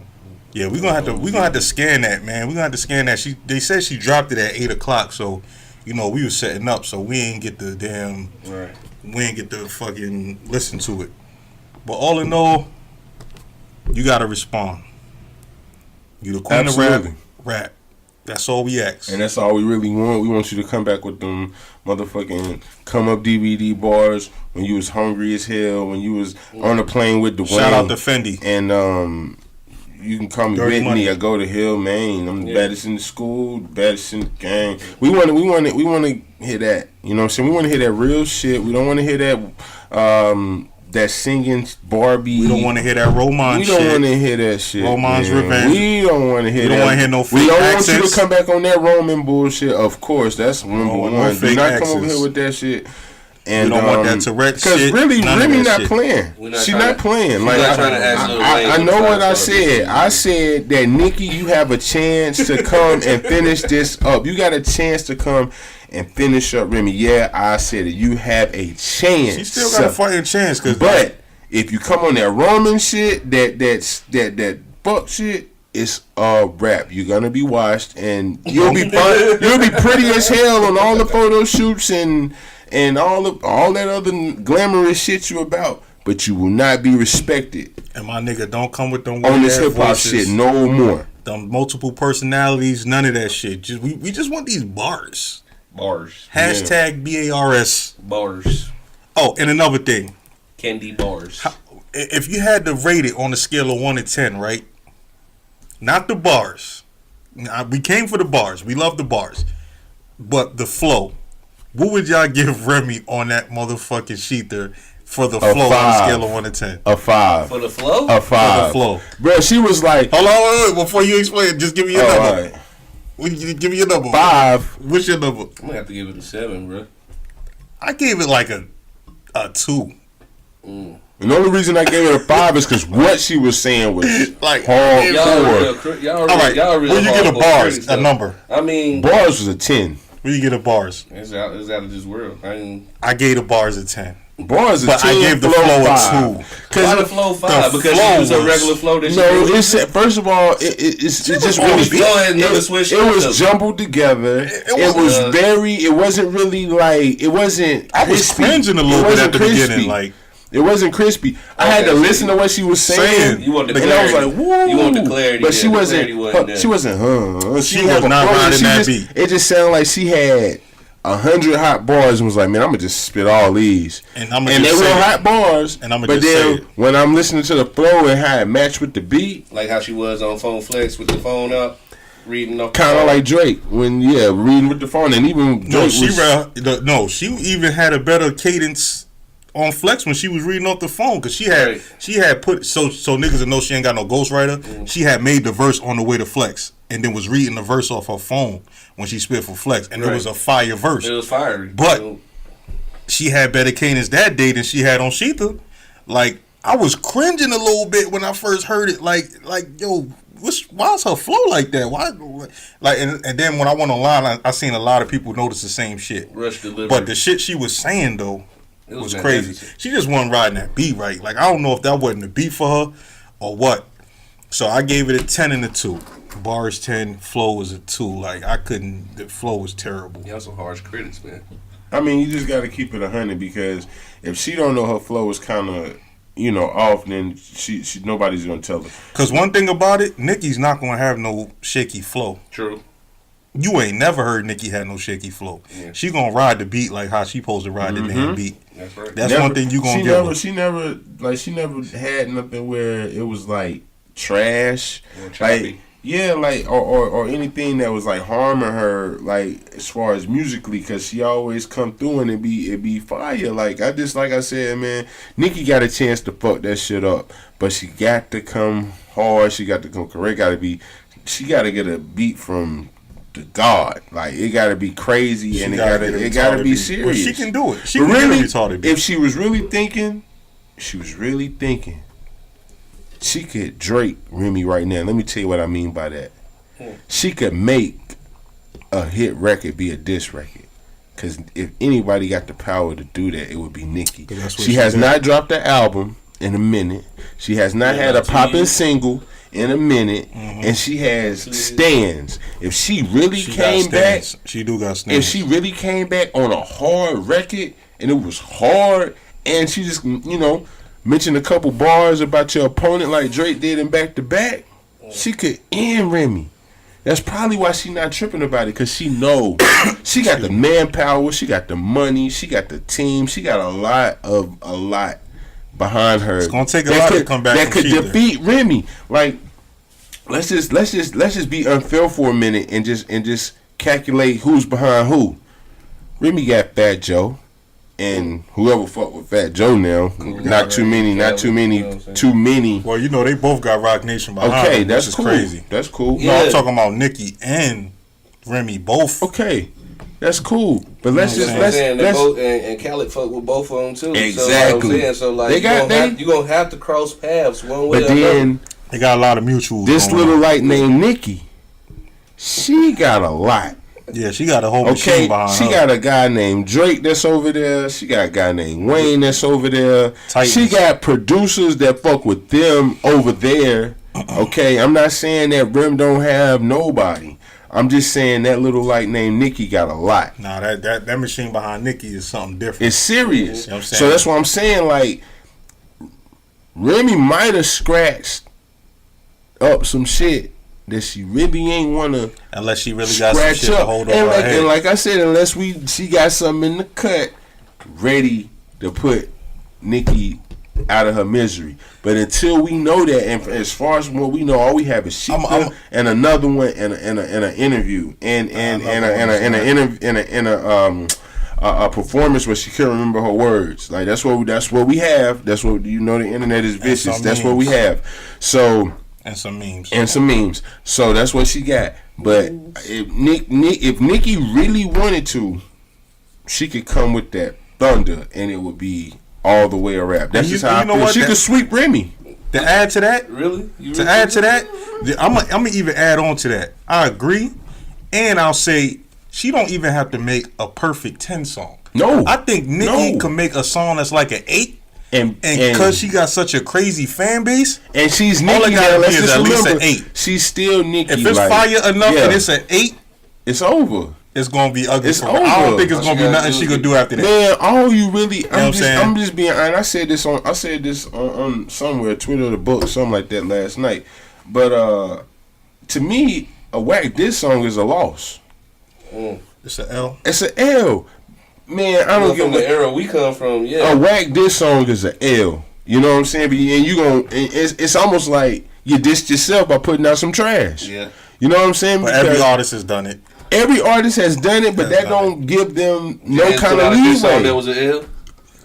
Yeah, we're gonna have to scan that, man. We're gonna have to scan that. They said she dropped it at 8:00, so we were setting up, so we ain't get the damn. Right. We ain't get to fucking listen to it. But all in all, you gotta respond. You the queen of rap. That's all we ask. And that's all we really want. We want you to come back with them motherfucking come up DVD bars when you was hungry as hell, when you was on a plane with Dwayne. Shout out to Fendi. And you can call me Dirty Whitney. I go to Hill, Maine. I'm the baddest in the school, the baddest in the gang. We want to hear that. You know what I'm saying? We want to hear that real shit. We don't want to hear that that singing Barbie. We don't want to hear that romance shit. We don't want to hear that shit. Romance revenge. We don't want to hear that. We don't want to hear no fake We don't accents. want you to come back on that Roman bullshit. Of course, that's number one. No Do not come over here with that shit. And we don't want that Tourette shit. Because really, Remy not playing. She's not playing. Like I know what I said. I said that Nicki, you have a chance to come and finish this up. You got a chance to come and finish up Remy. Yeah, I said it. You have a chance. She still got a fighting chance. But if you come on that Roman shit, that fuck shit, it's a wrap. You're gonna be washed, and you'll be fun. You'll be pretty as hell on all the photo shoots and all that other glamorous shit you about. But you will not be respected. And my nigga, don't come with them on this hip hop shit no more. Them multiple personalities, none of that shit. We just want these bars. Hashtag BARS. Bars. Oh, and another thing. Candy bars. If you had to rate it on a scale of 1 to 10, right? Not the bars. We came for the bars. We love the bars. But the flow. What would y'all give Remy on that motherfucking Shether for the flow on a scale of 1 to 10? A 5. For the flow? A 5. For the flow. Bro, she was like... Hold on, wait. Before you explain, just give me your number. Right. Give me your number. 5. What's your number? I'm gonna have to give it a 7, bro. I gave it like a 2. And the only reason I gave it a 5 is because what she was saying was like hardcore. Y'all really where you get a bars, a number? I mean, bars was a 10. Where you get a bars? It's out of this world. I gave the bars a 10. Bars, but I gave the flow a 2. Why the flow 5? Because it was a regular flow. It's first of all, it's just really. It was jumbled together. It wasn't really like it wasn't. I was cringing a little bit at the beginning, like. It wasn't crispy. I had to listen to what she was saying. You want the clarity. And I was like, woo. You want the clarity. But she wasn't. She wasn't. She was not riding that beat. It just sounded like she had 100 hot bars and was like, man, I'm gonna just spit all these. And they were hot bars. And I'm but then when I'm listening to the flow and how it matched with the beat, like how she was on Phone Flex with the phone up, reading off. Kind of like Drake when reading with the phone, and even Drake she even had a better cadence on Flex when she was reading off the phone, because she had put so niggas that know she ain't got no ghostwriter. Mm-hmm. She had made the verse on the way to Flex and then was reading the verse off her phone when she spit for Flex, and it was a fire verse. It was fiery, but she had better cadence that day than she had on Shether. Like, I was cringing a little bit when I first heard it. Like yo, why's her flow like that? Why? Like, and then when I went online, I seen a lot of people notice the same shit. Rush delivery. But the shit she was saying though. It was crazy. She just wasn't riding that beat right. Like, I don't know if that wasn't the beat for her or what. So I gave it a 10 and a 2. Bars 10, flow was a 2. Like I couldn't. The flow was terrible. Y'all some harsh critics, man. I mean, you just got to keep it 100 because if she don't know her flow is kind of, off, then she nobody's gonna tell her. Cause one thing about it, Nicki's not gonna have no shaky flow. True. You ain't never heard Nicki had no shaky flow. Yeah. She gonna ride the beat like how she supposed to ride the damn beat. That's right. That's one thing you gonna give her. She never had nothing where it was like trash. Like or anything that was like harming her, like as far as musically, because she always come through and it be fire. Like I said, man, Nicki got a chance to fuck that shit up, but she got to come hard. She got to come correct. She got to get a beat from the God. Like it got to be crazy and it got to be serious. Well, she can do it. She but can really, retarded. if she was really thinking, she could Drake Remy right now. Let me tell you what I mean by that. She could make a hit record be a diss record. Because if anybody got the power to do that, it would be Nicki. She has not dropped an album in a minute. She has not had a popping single in a minute. And she has stands. If she really came back, she do got stands. If she really came back on a hard record and it was hard and she just, mention a couple bars about your opponent like Drake did in back to back, she could end Remy. That's probably why she not tripping about it, because she know she got the manpower, she got the money, she got the team, she got a lot behind her. It's gonna take a lot to come back. That could defeat Remy. Like let's just be unfair for a minute and just calculate who's behind who. Remy got Fat Joe. And whoever fuck with Fat Joe now, not too many. Well, they both got Rock Nation behind them. Okay, that's cool. Crazy. That's cool. No, I'm talking about Nicki and Remy both. Okay, that's cool. But let's and Khaled fuck with both of them too. Exactly. So like you gonna have to cross paths one way or another. Then they got a lot of mutuals. This little light named Nicki, she got a lot. Yeah, she got a whole machine behind her. She got a guy named Drake that's over there. She got a guy named Wayne that's over there. Titans. She got producers that fuck with them over there. Okay, I'm not saying that Rim don't have nobody. I'm just saying that little light named Nicki got a lot. Nah, that machine behind Nicki is something different. It's serious. You know what I'm saying? So that's what I'm saying. Like, Remy might have scratched up some shit that she really ain't wanna, unless she really got some shit to hold over her head. And like I said, unless she got something in the cut ready to put Nicki out of her misery. But until we know that, and as far as what we know, all we have is Shether and another one and an interview and a performance where she couldn't remember her words. Like that's what we have. That's what the internet is vicious. That's what we have. So. And some memes. So that's what she got. But if Nicki really wanted to, she could come with that thunder, and it would be all the way a rap. That's just how I feel. She could sweep Remy. To add to that, I'm gonna even add on to that. I agree, and I'll say she don't even have to make a perfect 10 song. No, I think Nicki can make a song that's like an 8. And because she got such a crazy fan base, and she's Nicki now, let's just remember, at least an 8. She's still Nicki. If it's fire enough and it's an 8, it's over. It's gonna be ugly. I don't think it's gonna be nothing she could do after that. Man, all you really, I'm just being honest. I said this on somewhere, Twitter, the book, something like that last night. But to me, a whack diss song is a loss. It's an L. It's an L. Man, I don't get the era we come from. Yeah, a whack diss song is an L. You know what I'm saying? And it's almost like you dissed yourself by putting out some trash. Yeah, you know what I'm saying? But every artist has done it. Every artist has done it, but that don't give them no kind of leeway. That was an L.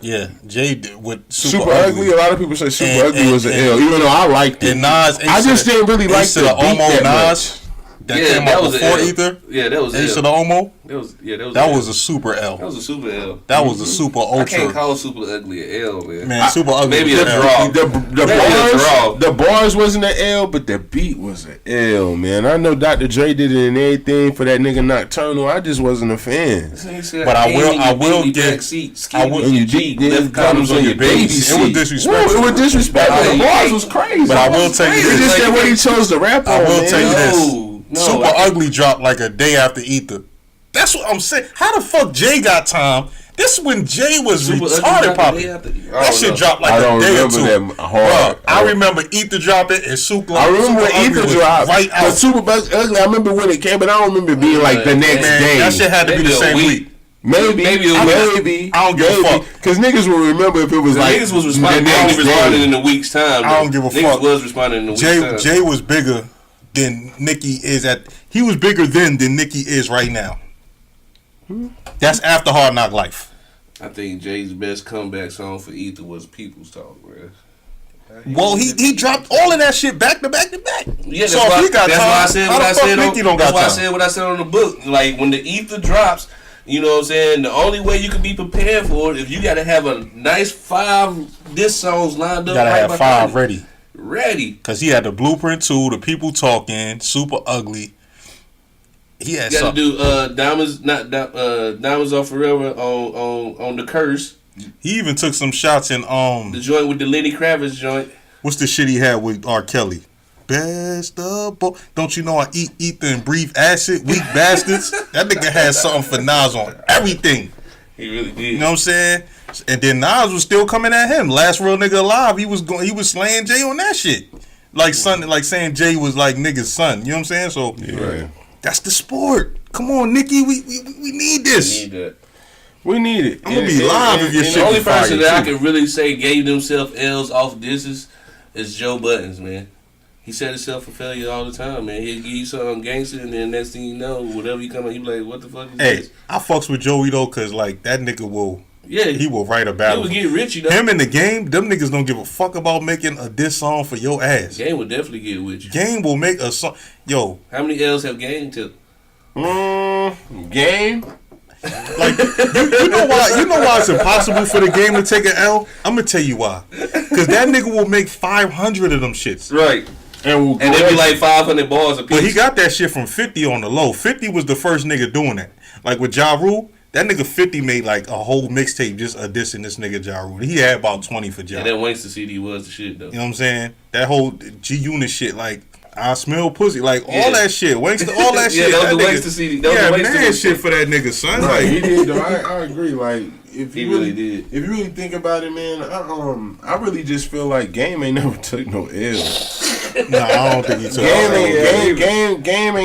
Yeah, Jay with Super Ugly. A lot of people say Super Ugly was an L, even though I liked it. And Nas, I just didn't really like the beat that much. That came out before Ether. Yeah, that was Ace of the Omo. That was a super L. That was a super L. That was a super ultra. I can't call Super Ugly an L, man. Man, Super Ugly. Maybe a draw. The bars wasn't an L, but the beat was an L, man. I know Dr. Dre did it and everything for that nigga Nocturnal. I just wasn't a fan. But I will give. Left condoms on your baby seat. It was disrespectful. It was disrespectful. The bars was crazy. But I will tell you this. It's just that way he chose to rap on. I will tell you this. No, Super Ugly dropped like a day after Ether. That's what I'm saying. How the fuck Jay got time? This is when Jay was Super retarded popular. That shit dropped like a day or two. Bro, I remember Ether dropping and Super Ugly. I remember when Ether dropped. Right out. Super Ugly, I remember when it came, but I don't remember being like the next day. That shit had to be the same week. Maybe. I don't give a fuck. Because niggas will remember if it was like niggas was responding in a week's time. I don't give a fuck. Niggas was responding in a week's time. Jay was bigger than Nicki is at. He was bigger then than Nicki is right now. That's after Hard Knock Life. I think Jay's best comeback song for Ether was People's Talk, bro. Well, he dropped all of that shit back to back to back. Yeah, that's why I said what I said on the book. Like when the Ether drops, you know what I'm saying? The only way you can be prepared for it is you got to have a nice 5 diss songs lined up. You got to have 5 ready. Because he had the Blueprint 2, the People Talking, Super Ugly. He had got to do Diamonds Are Forever on The Curse. He even took some shots in the joint with the Lenny Kravitz joint. What's the shit he had with R. Kelly? Best of both. Don't you know I eat ether and breathe acid? Weak bastards. That nigga had something for Nas on everything. He really did. You know what I'm saying? And then Nas was still coming at him. Last real nigga alive. He was slaying Jay on that shit. Like saying Jay was like nigga's son. You know what I'm saying? So that's the sport. Come on, Nicki. We need this. We need it. I'm gonna be live if your shit. The only person that I can really say gave themselves L's off disses is Joe Buttons, man. He set himself for failure all the time, man. He'll give you something gangster, and then next thing you know, whatever you come out, you be like, what the fuck is this? I fucks with Joey, though, because, like, that nigga will... Yeah. He will write a battle. He will get rich, you know. Him in the game, them niggas don't give a fuck about making a diss song for your ass. Game will definitely get with you. Game will make a song... Yo. How many L's have Game took? Game? Like, you know why it's impossible for the Game to take an L? I'm going to tell you why. Because that nigga will make 500 of them shits. Right. And it'd be like 500 bars a piece. But he got that shit from 50 on the low. 50 was the first nigga doing that. Like with Ja Rule, that nigga 50 made like a whole mixtape just dissing this nigga Ja Rule. He had about 20 for Ja. Yeah, that Wankster CD was the shit though. You know what I'm saying? That whole G-Unit shit, like I smell pussy, like all that shit. Wankster, all that shit. Yeah, that Wankster CD. Yeah, man, shit for that nigga, son. No, he did though. I agree. Like if he you really did. If you really think about it, man, I really just feel like Game ain't never took no L. No, I don't think he took Game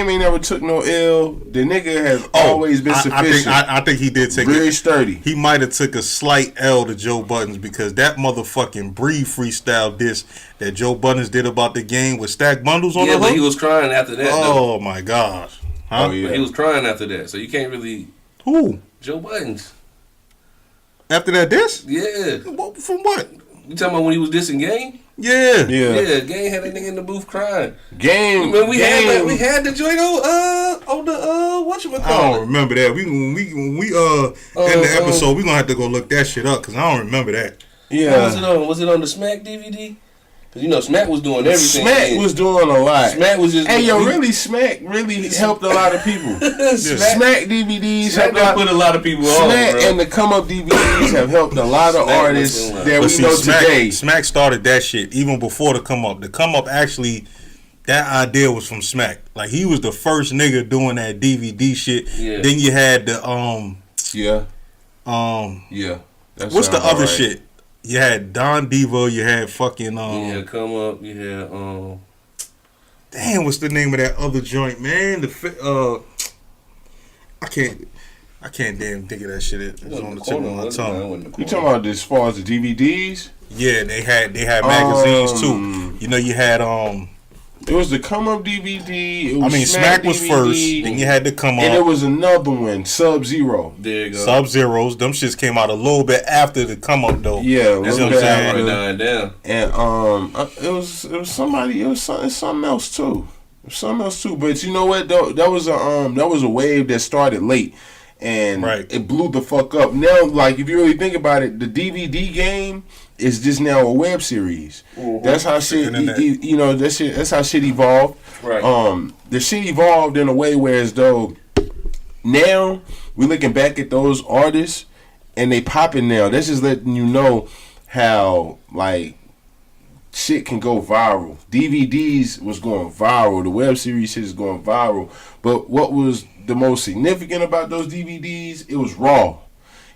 ain't never took no L. The nigga has always been sufficient. I think he did take very sturdy. He might have took a slight L to Joe Buttons because that motherfucking Breathe freestyle diss that Joe Buttons did about the Game with stacked bundles on the hook. Yeah, but he was crying after that. Oh my gosh. Huh? Oh, yeah. But he was crying after that, so you can't really. Who? Joe Buttons. After that diss? Yeah. From what? You talking about when he was dissing Game? Yeah. Game had that nigga in the booth crying. Game. Remember we had the joint on the whatchamacallit. I don't remember that. When we end the episode, we gonna have to go look that shit up because I don't remember that. Yeah. Was it on the Smack DVD? Because, you know, Smack was doing everything. Smack was doing a lot. Smack was just... Hey, really, Smack really helped a lot of people. Smack DVDs Smack put a lot of people on, Smack and the Come Up DVDs have helped a lot of artists that we know today. Smack started that shit even before the Come Up. The Come Up actually... That idea was from Smack. Like, he was the first nigga doing that DVD shit. Yeah. Then you had the... What's the other shit? You had Don Diva, you had fucking Come Up, you had damn, what's the name of that other joint, man? I can't damn think of that shit. It's on the tip of my tongue. You talking about as far as the DVDs? Yeah, they had magazines too. You know, you had it was the Come Up DVD. Smack was DVD, first. Then you had to Come Up. And there was another one, Sub-Zero. There you go. Sub-Zeros. Them shits came out a little bit after the Come Up though. Yeah, that's what I'm saying. Down. And it was something else too. Something else too, but you know what though? That was a wave that started late, and it blew the fuck up. Now, like if you really think about it, the DVD game is just now a web series. Mm-hmm. That's how shit. You know, that's how shit evolved. Right. The shit evolved in a way where as though now we're looking back at those artists and they popping now. That's just letting you know how like shit can go viral. DVDs was going viral. The web series shit is going viral. But what was the most significant about those DVDs? It was raw.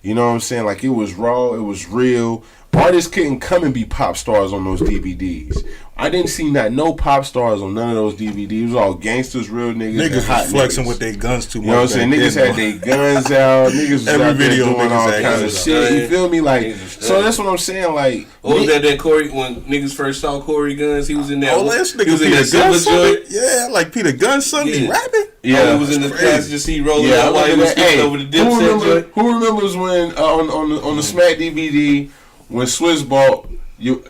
You know what I'm saying? Like it was raw. It was real. Artists couldn't come and be pop stars on those DVDs. I didn't see no pop stars on none of those DVDs. It was all gangsters, real niggas. Niggas was flexing with their guns too much. You know what I'm saying? Niggas had their guns out. Niggas was out there doing all kinds of shit. You feel me? Like, so that's what I'm saying. Like, what was that Corey, when niggas first saw Corey Guns, he was in that. Oh, last nigga was in that Gunson. Yeah, like Peter Gunson, he rapping. Yeah, he was in the passenger seat rolling out while he was skipping over the Dipset. Who remembers when on the Smack DVD when Swizz bought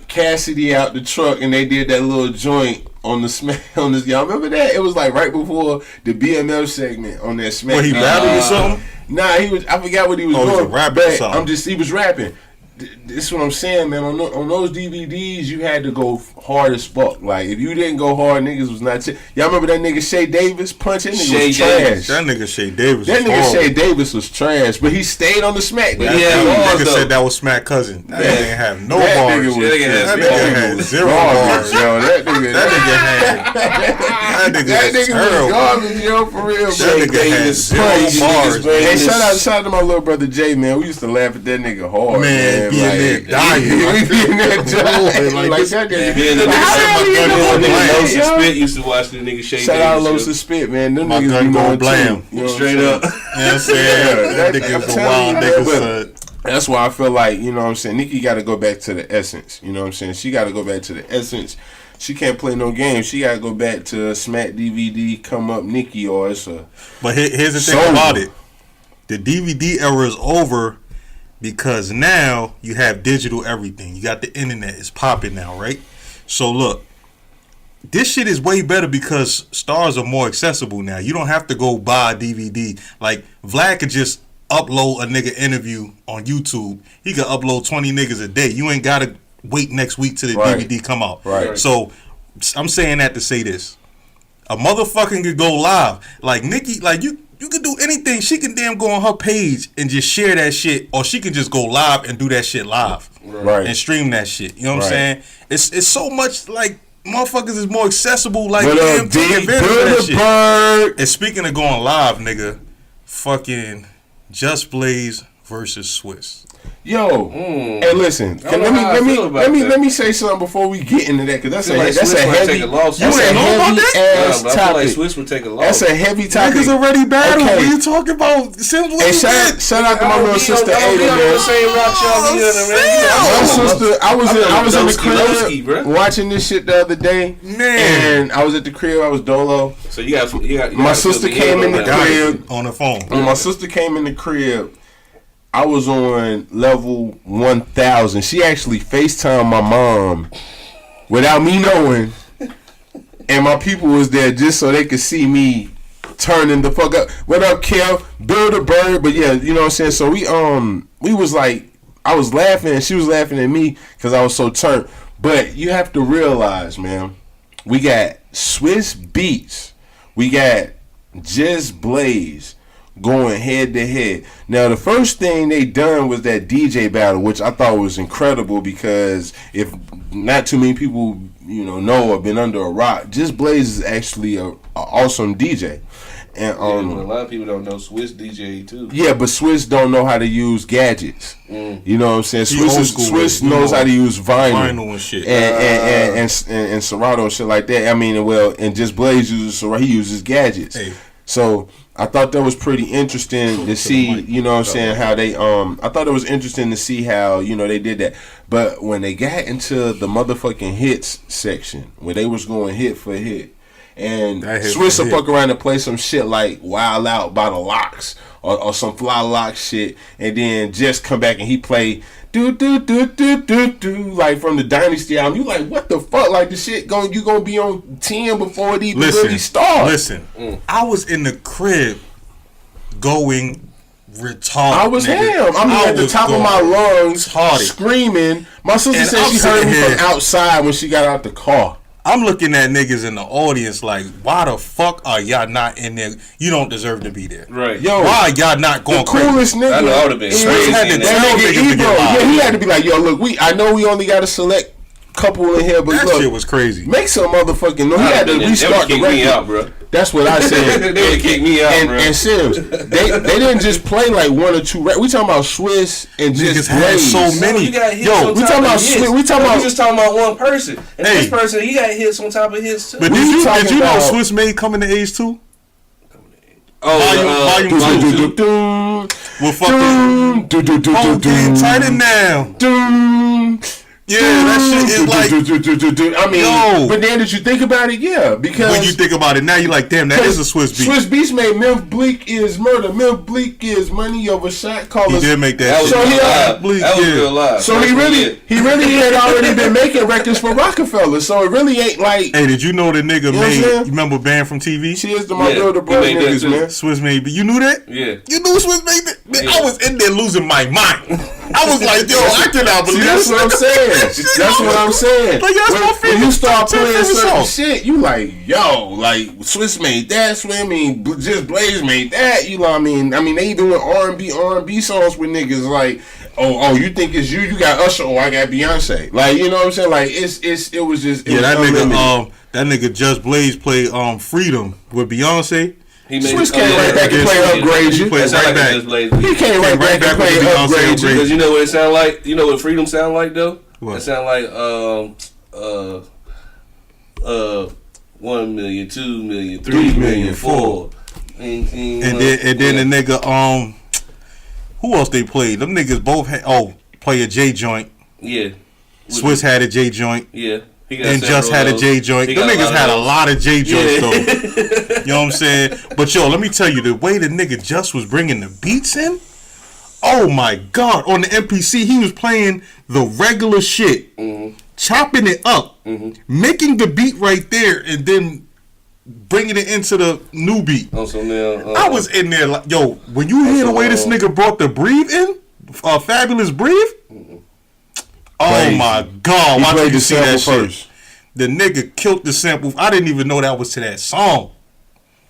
Cassidy out the truck and they did that little joint on the Smack on this? Y'all remember that? It was like right before the BMF segment on that Smack. When he rapping or something? Nah, he was. I forgot what he was doing. He was rapping or something. He was rapping. This is what I'm saying, man. On those DVDs, you had to go hard as fuck. Like, if you didn't go hard, niggas was not. Y'all remember that nigga Shay Davis punching? That nigga was trash. That nigga Shay Davis. That nigga Shay Davis was trash, but he stayed on the Smack. That nigga said that was Smack cousin. That nigga didn't have no bars. That nigga had zero bars. Yo, that nigga was garbage, yo, for real. That nigga had zero bars. Hey, shout out to my little brother Jay, man. We used to laugh at that nigga hard, man. Be in there dying. Be in there dying. Like that nigga Spit used to watch the nigga Shay. Shout out Los and Spit, man. Them my niggas gun going blam. Straight up. You know what I'm saying? That nigga's a wild nigga. That's why I feel like, you know what I'm saying, Nicki got to go back to the essence. You know what I'm saying? She got to go back to the essence. She can't play no games. She got to go back to Smack DVD, Come Up Nicki, or it's a. But here's the thing about it. The DVD era is over. Because now you have digital everything. You got the internet. It's popping now, right? So look, this shit is way better because stars are more accessible now. You don't have to go buy a DVD. Like Vlad could just upload a nigga interview on YouTube. He could upload 20 niggas a day. You ain't got to wait next week till the DVD come out. Right. So I'm saying that to say this. A motherfucker could go live. Like Nicki, like you can do anything. She can damn go on her page and just share that shit, or she can just go live and do that shit live, right, and stream that shit. You know what I'm saying? It's so much like motherfuckers is more accessible. Like damn, take advantage of that shit. And speaking of going live, nigga, fucking Just Blaze versus Swizz. Yo, hey, listen. Let me say something before we get into that, because that's a heavy ass topic. I feel like Swizz would take a loss. That's a heavy topic. Niggas already battled. Okay. What are you talking about? Hey, shout out to my little sister Ada, man. I was in the crib watching this shit the other day, man. And I was at the crib. I was dolo. So you got my sister came in the crib on the phone. When my sister came in the crib, I was on level 1000. She actually FaceTimed my mom without me knowing, and my people was there just so they could see me turning the fuck up. What up, Kev? Build a bird. But yeah, you know what I'm saying? So we was like, I was laughing and she was laughing at me because I was so turned. But you have to realize, man, we got Swizz Beats, we got Just Blaze going head to head. Now the first thing they done was that DJ battle, which I thought was incredible, because if not too many people know or been under a rock, Just Blaze is actually a awesome DJ. And a lot of people don't know Swizz DJ too. Yeah, but Swizz don't know how to use gadgets. You know what I'm saying? Swizz knows how to use vinyl and shit, and Serato and shit like that. I mean, and Just Blaze uses Serato. He uses gadgets. Hey. So I thought that was pretty interesting to see, you know what I'm saying, how they I thought it was interesting to see how, they did that. But when they got into the motherfucking hits section, where they was going hit for hit, and That hit Swizz for will fuck around and play some shit like Wild Out by the Locks or some Fly Lock shit, and then just come back and he play do do do do do do like from the Dynasty album. You like, what the fuck? Like the shit you gonna be on 10 before it even really starts. Listen, I was in the crib going retarded. I was him. I'm at the top of my lungs, screaming. My sister And said I'm she heard me sitting from outside when she got out the car. I'm looking at niggas in the audience like, why the fuck are y'all not in there? You don't deserve to be there. Right. Yo, why are y'all not going the coolest crazy? nigga. I know I would've been crazy. Had to That tell nigga niggas to get Ebro. loud. Yeah, he had to be like, yo, look, I know we only got a select couple in here, but That look, shit was crazy. make some motherfucking noise. He had to restart the They would kick me record. out, bro. That's what I said. They would kick me out, bro. And Sims, they didn't just play like one or two. We talking about Swizz and Niggas just had Blaze. so many. You got hits Yo, on we top talking of about hits. Swizz. We talking We about just talking about one person, and Hey. this person he got hits on top of hits too. But We did you talking know about- Swizz made Coming to Age 2? Volume Volume two. Well, fucking oh, getting tighter now. Yeah, that shit is like, I mean, Yo. but then did you think about it? Yeah, because when you think about it now, you're like, damn, that is a Swizz beat. Swizz Beats made Myth Bleak is murder. Myth Bleak is money over shot He callers. did make that That was shit. So he- live. Bleak, That was yeah. real live. So he really had already been making records for Rockefeller. So it really ain't like Hey, did you know the nigga know what I'm made, saying? you remember Banned from TV? cheers to my Yeah, brother, he bro, made that niggas, too. man. Swizz made, you knew that? Yeah. You knew Swizz made that? Man, Yeah. I was in there losing my mind. I was like, yo, I cannot believe See, that's this. what I'm saying. That's what I'm saying. Like, that's my when favorite you start top 10 playing favorite certain song. shit, you like, yo, like Swizz made that, Swizz, I mean, just Blaze made that. You know what I mean? They even with R&B songs with niggas like, oh, you think it's you? You got Usher, or I got Beyonce. Like, you know what I'm saying? Like, it was just Yeah, that unlimited. nigga Just Blaze played Freedom with Beyonce. He made Swizz came right back and played Upgrade You. Played That sound right like back. it just Blaze. He came right back and with played Beyonce Upgrade You. Because you know what it sound like? You know what Freedom sound like though? What? It sound like 1 million, 2 million, 3 million, 4. And then the nigga who else they played? Them niggas both had play a J joint. Yeah. Swizz had a J joint. Yeah. He got And Just had a those. J joint. He Them got niggas had a those. lot of J joints Yeah. though. You know what I'm saying? But yo, let me tell you, the way the nigga Just was bringing the beats in, oh my god! On the MPC, he was playing the regular shit, chopping it up, making the beat right there, and then bringing it into the new beat. Also now, I was in there like, yo, when you hear the way this nigga brought the breathe in, Fabulous Breathe. Oh Crazy. my god! He Why played did you the see that sample shit? first. The nigga killed the sample. I didn't even know that was to that song.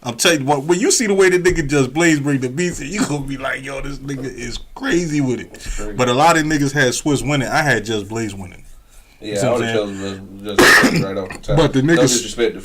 I'm telling you what, when you see the way the nigga Just Blaze bring the beats in, you gonna be like, yo, this nigga is crazy with it. But a lot of niggas had Swizz winning. I had Just Blaze winning. yeah, see I what would I'm have chosen just right off the top. But the no niggas- disrespect to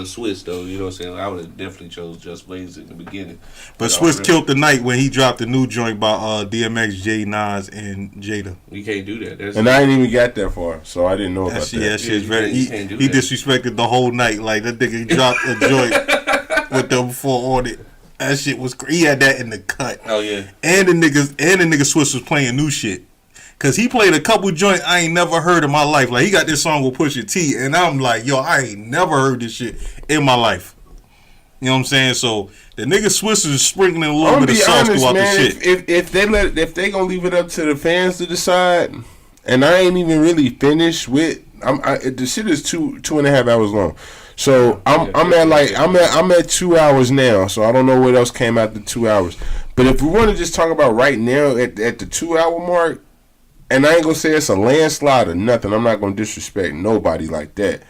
Swizz though. You know what I'm saying? I would have definitely chose Just Blaze in the beginning. But Swizz killed the night when he dropped the new joint by DMX, J Nas, and Jada. You can't do that. That's And I ain't even got that far, so I didn't know That about shit, that. that shit's you very. can't- you can't do He that. disrespected the whole night. Like that nigga dropped a joint with them four on it. That shit was. He had that in the cut. oh yeah. And the nigga Swizz was playing new shit. Cause he played a couple joints I ain't never heard in my life. Like he got this song with Pusha T, and I'm like, yo, I ain't never heard this shit in my life. You know what I'm saying? So the nigga Swizz is sprinkling a little I'm bit gonna of be sauce honest, throughout man. the shit. If they gonna leave it up to the fans to decide, and I ain't even really finished with, the shit is 2.5 hours long. So I'm at 2 hours now. So I don't know what else came after 2 hours. But if we want to just talk about right now at the 2 hour mark, and I ain't gonna say it's a landslide or nothing. I'm not gonna disrespect nobody like that.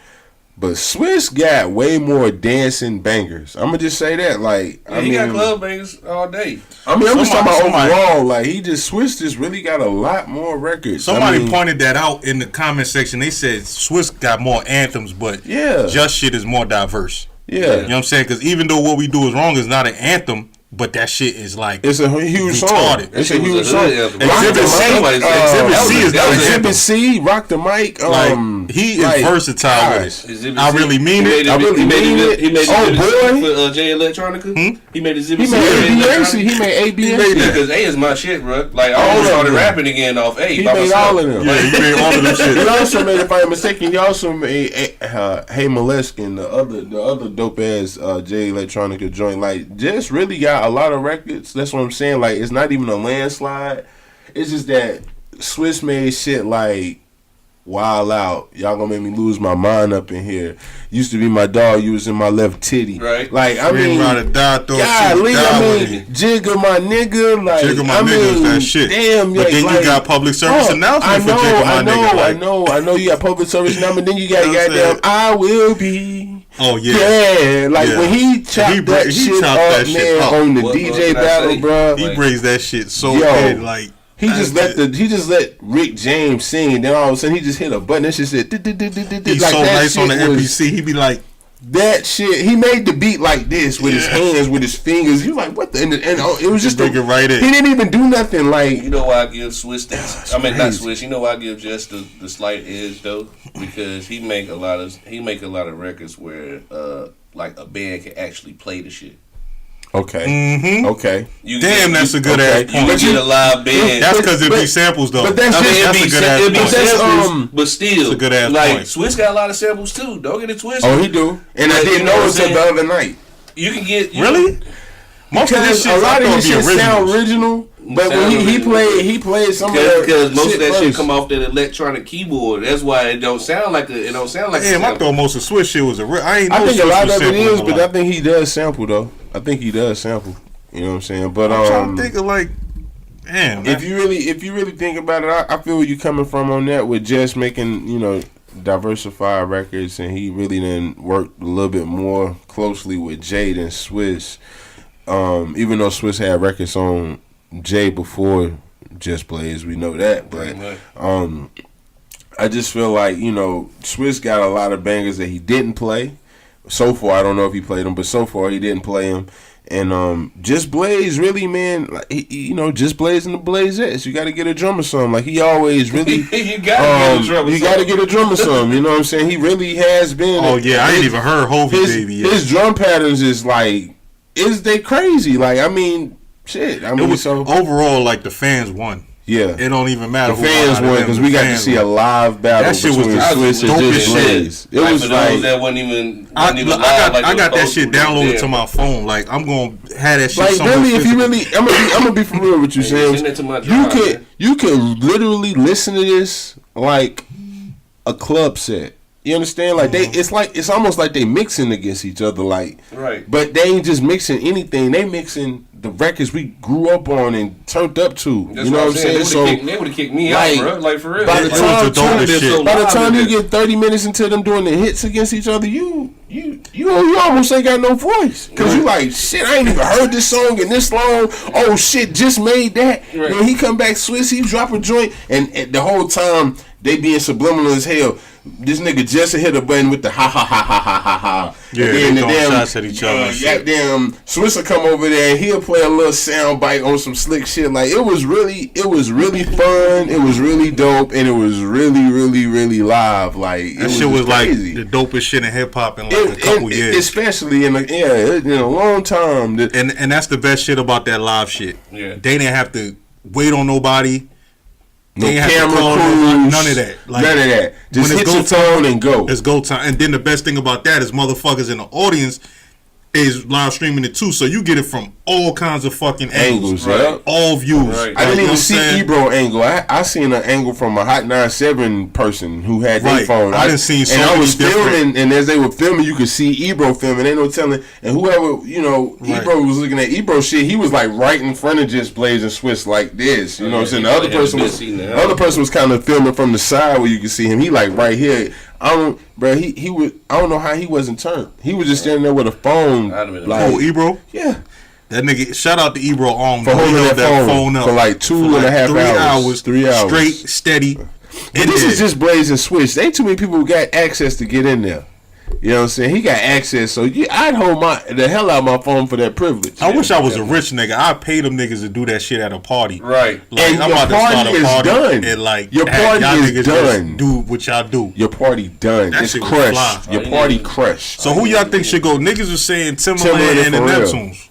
But Swizz got way more dancing bangers. I'm gonna just say that. Like, Yeah, he got club bangers all day. I'm just talking about Somebody- overall. Like, Swizz just really got a lot more records. Somebody pointed that out in the comment section. They said Swizz got more anthems, but Yeah. Just Shit is more diverse. Yeah, You know what I'm saying? Because even though What We Do Is Wrong is not an anthem, but that shit is like it's a huge song. retarded. It's a That shit huge was a song. hood anthem. Rock the Exhibit C, mic, Exhibit C is not an anthem. Exhibit C, Rock the Mic. Like he is Like, versatile with it. I really mean it. I really mean it. He made Oh, boy. for J Electronica. He made the He Zippy. made ABS. He made ABS. Because A is my shit, bro. Like I almost started rapping again off A. He by made myself. all of them. Yeah, he made all of them shit. He also made, if I'm not mistaken, he also made Hey Moleskin, the other dope ass J Electronica joint. Like, just really got a lot of records. That's what I'm saying. Like, it's not even a landslide. It's just that Swizz made shit like Wild Out. Y'all gonna make me lose my mind up in here. Used to be my dog. You was in my left titty. Right. Like, I mean, Jigga my nigga. Like, Jigga my nigga is that shit. Damn. But then you got public service announcement for Jigga my nigga. Like, I know. You got public service announcement. Then you got goddamn I Will Be. Oh yeah. Yeah. Like when he chopped that shit up, man, on the DJ battle, bro. He brings that shit so good. Like. He just let Rick James sing, and then all of a sudden he just hit a button. That shit said. He's like, so nice on the MPC. He be like that shit. He made the beat like this with his hands, with his fingers. You like what the? And it was just bring it right in. He didn't even do nothing. Like, you know why I give Swizz that? I mean not Swizz. You know why I give just the slight edge though, because he make a lot of records where like a band can actually play the shit. Okay. Mm-hmm. Okay. That's a good ass point. You get a live band. That's because it be samples though. But that's a good ass point. Samples, but still, it's a good ass like point. Swizz got a lot of samples too. Don't get it twisted. Oh, he do. And I didn't know until the other night. You can get really. Most of this shit, a lot of his shit sound original. But when he played some of that because most of that shit shit come off that electronic keyboard. That's why it don't sound like Yeah, I thought most of Swizz shit was I think a lot of it is, but I think he does sample though. I think he does sample. You know what I'm saying? But I'm trying to think of like, damn. If you really think about it, I feel where you coming from on that with just making diversified records, and he really then worked a little bit more closely with Jay than Swizz. Even though Swizz had records on Jay before Just Blaze, we know that, but I just feel like Swizz got a lot of bangers that he didn't play. So far, I don't know if he played them, but so far he didn't play them. And Just Blaze, really, man, like, Just Blaze and the Blazettes. You got to get a drummer some. Like, he always really. You got to get a drummer some. You know what I'm saying? He really has been. Oh yeah, I ain't even heard Hovey Baby yet. His drum patterns is like, they crazy? Like, I mean, shit. I mean, it was overall like the fans won. Yeah, it don't even matter. The fans won because we got to see a live battle. That shit was Swizz and Just Blaze. It was like that wasn't even. I got that shit downloaded to my phone. Like I'm gonna have that shit. Like really, if you really, I'm gonna be for real with you, Sam. You can literally listen to this like a club set. You understand? Like it's almost like they mixing against each other. Like right, but they ain't just mixing anything. They mixing the records we grew up on and turned up to. That's you know what I'm saying? So they would have kicked me out, bro. Like for real. By the time you get 30 minutes into them doing the hits against each other, you almost ain't got no voice because you like shit. I ain't even heard this song in this long. Oh shit, just made that. Right. When he come back, Swizz, he drop a joint, and the whole time they being subliminal as hell. This nigga just hit a button with the ha ha ha ha ha ha ha. Yeah, they throwing shots at each other. Goddamn, Swizz will come over there and he'll play a little sound bite on some slick shit. Like it was really fun. It was really dope, and it was really, really, really live. Like that shit was crazy. Like the dopest shit in hip hop in like a couple years, especially in a long time. And that's the best shit about that live shit. Yeah, they didn't have to wait on nobody. No camera crews, none of that. Like, none of that. Just hit your phone and go. It's go time. And then the best thing about that is motherfuckers in the audience is live streaming it too, so you get it from all kinds of fucking angles, right? Yeah. All views. Right. I didn't even see Ebro angle. I seen an angle from a Hot 97 person who had their phone. I didn't see so and I was different. filming, and as they were filming, you could see Ebro filming. Ain't no telling. And whoever Ebro was looking at Ebro shit, he was like right in front of Just Blaze and Swizz like this. You know what I'm saying? The other person was kind of filming from the side where you could see him. He like right here. I don't know how he wasn't turned. He was just standing there with a phone. Like, Ebro? Yeah. That nigga, shout out to Ebro for holding that phone up for like 2.5 hours. 3 hours. Straight, steady. But this is just Blaze and Swizz. Ain't too many people who got access to get in there. You know what I'm saying? He got access, so I'd hold the hell out of my phone for that privilege. I wish I was a rich nigga. I'd pay them niggas to do that shit at a party. Right. Like, And I'm your about to start party a is party done. and like Your have party y'all is niggas done. just do what y'all do. Your party done. That It's shit was crushed. fly. Your party crushed. So who y'all think should go? Niggas was saying Timberland Timberland and the for real. Neptunes.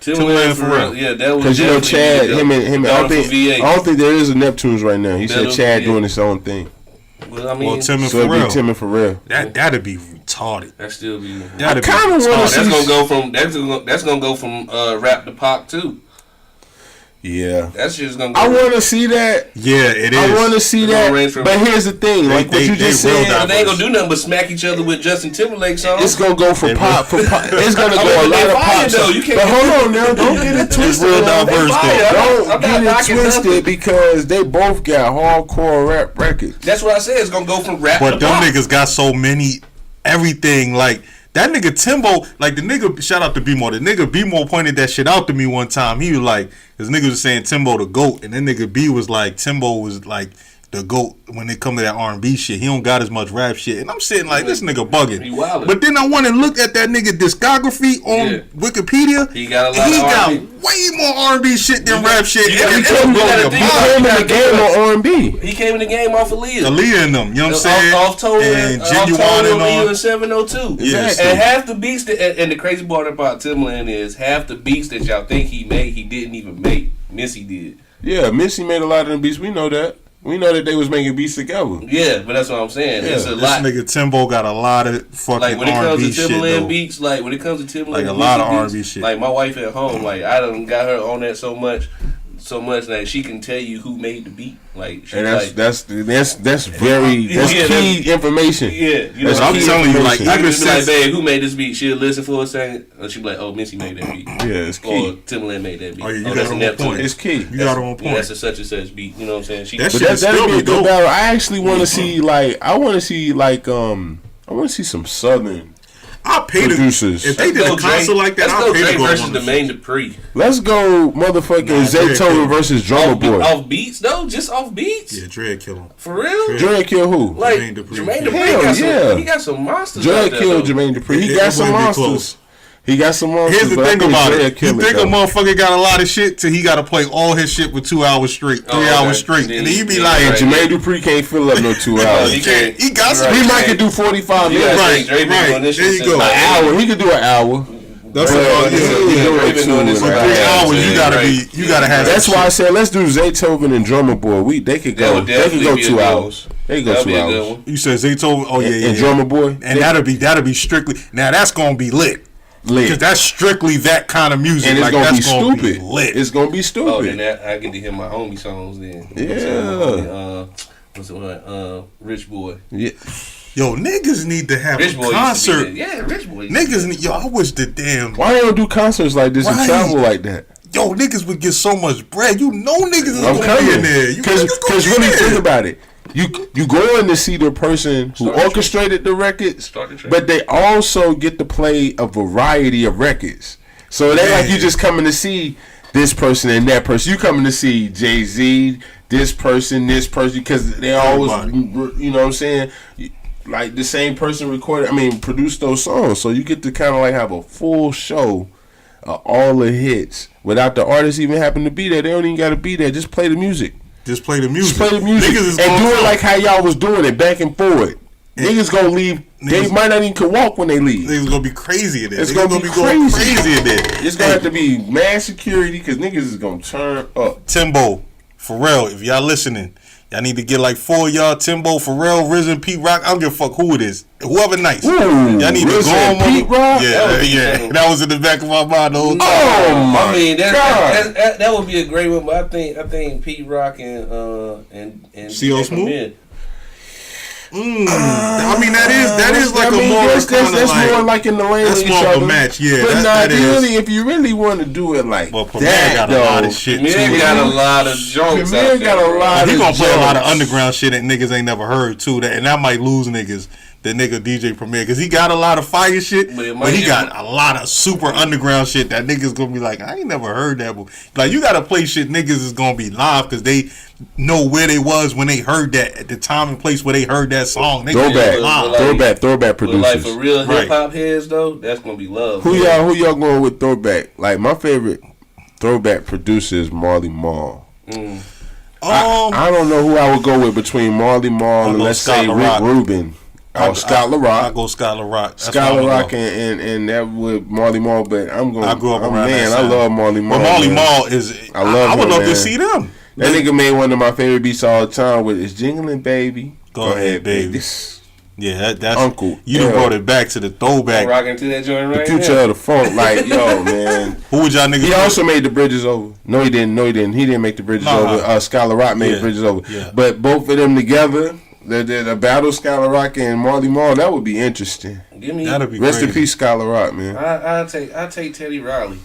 Timberland for real. Yeah, that was. Because you know Chad, him and I don't think there is a Neptunes right now. He said Chad doing his own thing. Well, I mean, Tim and So it'd Pharrell. be Tim and Pharrell. That'd be retarded. that still be. That'd be kinda wanna retarded. That's gonna go from that's gonna go from rap to pop too. Yeah. That's just gonna go. I want to see that. Yeah, it is. I want to see It's that. gonna range from- But here's the thing, like what they you just real said, diverse. They ain't gonna do nothing but smack each other with Justin Timberlake songs. it's gonna go for pop. It's gonna I go mean, a lot they of fire, pop. though. You can't But get- hold on now, don't get it It's twisted. real now. diverse fire. though. I'm Don't not get it knocking twisted nothing. because they both got hardcore rap records. That's what I said. It's gonna go from rap But to them pop. niggas got so many everything. Like that nigga Timbo, like the nigga, shout out to B-Mo. The nigga B-Mo pointed that shit out to me one time. He was like, this nigga was saying Timbo the GOAT, and then nigga B was like, Timbo was like the GOAT when it come to that R&B shit. He don't got as much rap shit. And I'm sitting like, this nigga bugging. He wildin'. But then I went and looked at that nigga discography on Wikipedia. He got a lot and he of got R&B. way more R&B shit than rap shit. you And gotta it think- blowing you your gotta He think- mind. came in the game on R&B. He came in the game off of Leah. Aaliyah and them, you know what I'm saying? Off Total and off Genuine Total and Leah all. and 702. Yes. And half the beats and the crazy part about Timberland is half the beats that y'all think he made, he didn't even make. Missy did. Yeah, Missy made a lot of them beats. We know that. We know that they was making beats together. Yeah, but that's what I'm saying. Yeah, It's a This lot. nigga Timbo got a lot of fucking Like when it R&B comes to shit Timberland though. beats, like when it comes to Timberland, Like a lot of Missy R&B beats, shit. Like my wife at home, like I done got her on that so much that she can tell you who made the beat. Like she And like, that's very Yeah, key information. yeah, you know That's what I'm I'm telling you, like, I can even just be like, since babe, who made this beat? She'll listen for a second, and she'll be like, oh, Missy made that beat. Yeah, it's Or key. Timberland made that beat. Oh, yeah, you got that's it a on Neptune. point. It's key. you got it on Yeah, point. that's a such and such beat. You know what I'm saying? She That But shit is that'd still be a be good dope. battle. I actually want to see I want to see some Southern I pay producers. If they did a concert like that, let's I'll go pay to Drake go versus on the the main Dupree. Let's go, motherfucking Nah, Drake Zaytoven killed. versus Drummer Boy. Off beats though, just off beats. Yeah, Dread kill him. For real? Dre kill who? Like Jermaine Dupri. Jermaine Dupri Hell got some, yeah. he got some monsters. Dre out there, killed though. Jermaine Dupri. He It got some wouldn't be monsters. close. He got some monsters. Here's the but I thing think about Dre it. You kill think a though. motherfucker got a lot of shit till he got to play all his shit for 2 hours straight, 3 okay. hours straight, Then and then you be he- like, right. Jermaine Dupri can't fill up no 2 hours. he can't. he got some. Right. He shit. might could do 45 Yeah, minutes. Right, Drake been right. doing this There shit you since go. like An hour. He could do an hour. That's Yeah, all. yeah, Yeah, yeah. Drake been doing this For for 3 like hours, you gotta right. be, you gotta have. That's that why I shit. said let's do Zaytoven and Drummer Boy. They could That go. would They could definitely go be a 2 good hours. They could go That'd 2 be a good hours. one. You said Zaytoven. Oh yeah, yeah. And yeah. Drummer Boy. And that'll be strictly. Now that's gonna be lit. Lit. Because that's strictly that kind of music. And it's like, gonna be that's gonna stupid. Be lit. It's gonna be Oh, then stupid. that, I get to hear my homie songs then. Yeah. What's it? Rich Boy. Yeah. Yo, niggas need to have Rich a Boy used to concert. be there. Yeah, Rich Boy. Niggas need. Yo, I wish the damn. Why they don't do concerts like this and Right. travel like that? Yo, niggas would get so much bread. You know niggas is I'm gonna be coming. in there. You niggas gonna Because be really there. think about it. You go in to see the person who Start the orchestrated the records, Start the track. but they also get to play a variety of records. So it ain't like you Yeah. just coming to see this person and that person. You coming to see Jay-Z, this person, because they always, you know what I'm saying? Like the same person produced those songs. So you get to kind of like have a full show of all the hits without the artist even having to be there. They don't even got to be there. Just play the music. Just play the music. Just play the music Niggas is and gonna do it come. like how y'all was doing it, back and forward. Niggas gonna leave. They Niggas- might not even can walk when they leave. Niggas gonna be crazy in there. It's Niggas gonna be going crazy. crazy in there. It's gonna have to be mass security because niggas is gonna turn up. Timbo, Pharrell, if y'all listening, y'all need to get like 4 of y'all. Timbo, Pharrell, Risen, Pete Rock. I don't give a fuck who it is. Whoever nice. Ooh, Y'all need to Risen, go on. Pete Rock? Yeah, That would be yeah. cool. That was in the back of my mind the whole time. Oh my I mean, God. that would be a great one. But I think Pete Rock and C.O. DJ Smooth? Premier. I mean, that is like a more that's kind of more like. like in the lane That's with each more of a other. match, yeah, But that is. really, if you really want to do it like Well, Premier that, got a though, lot of shit too. Premier got a lot of jokes. Premier out there, got a bro. lot He of gonna play a lot of jokes. underground shit that niggas ain't never heard too. And that might lose niggas the nigga DJ Premier, because he got a lot of fire shit, but he got a lot of super underground shit that niggas gonna be like, I ain't never heard that. Like, you gotta play shit niggas is gonna be live because they know where they was when they heard that at the time and place where they heard that song. They throwback producers. But like for real hip hop heads though, that's gonna be love. Who y'all going with throwback? Like my favorite throwback producer is Marley Marl. I don't know who I would go with between Marley Marl and let's say Rick Rubin. Scott LaRock. I go Scott LaRock. Scott LaRock and that with Marley Marl, but I'm going. I grew up around that. I love Marley Marl. But Marley Marl is. I would love to see them. That nigga made one of my favorite beats all the time with "It's Jingling Baby." Go ahead, baby. Yeah, that's Uncle. You done brought it back to the throwback. Rocking to that joint right now. The future of the funk, like yo, man. Who would y'all niggas? He also made the Bridges Over. No, he didn't. He didn't make the Bridges Over. Scott LaRock made the Bridges Over. Yeah. But both of them together, the battle Scott LaRock and Marley Marl, that would be interesting. That'd be rest crazy. in peace, Scott LaRock, man. I take Teddy Riley.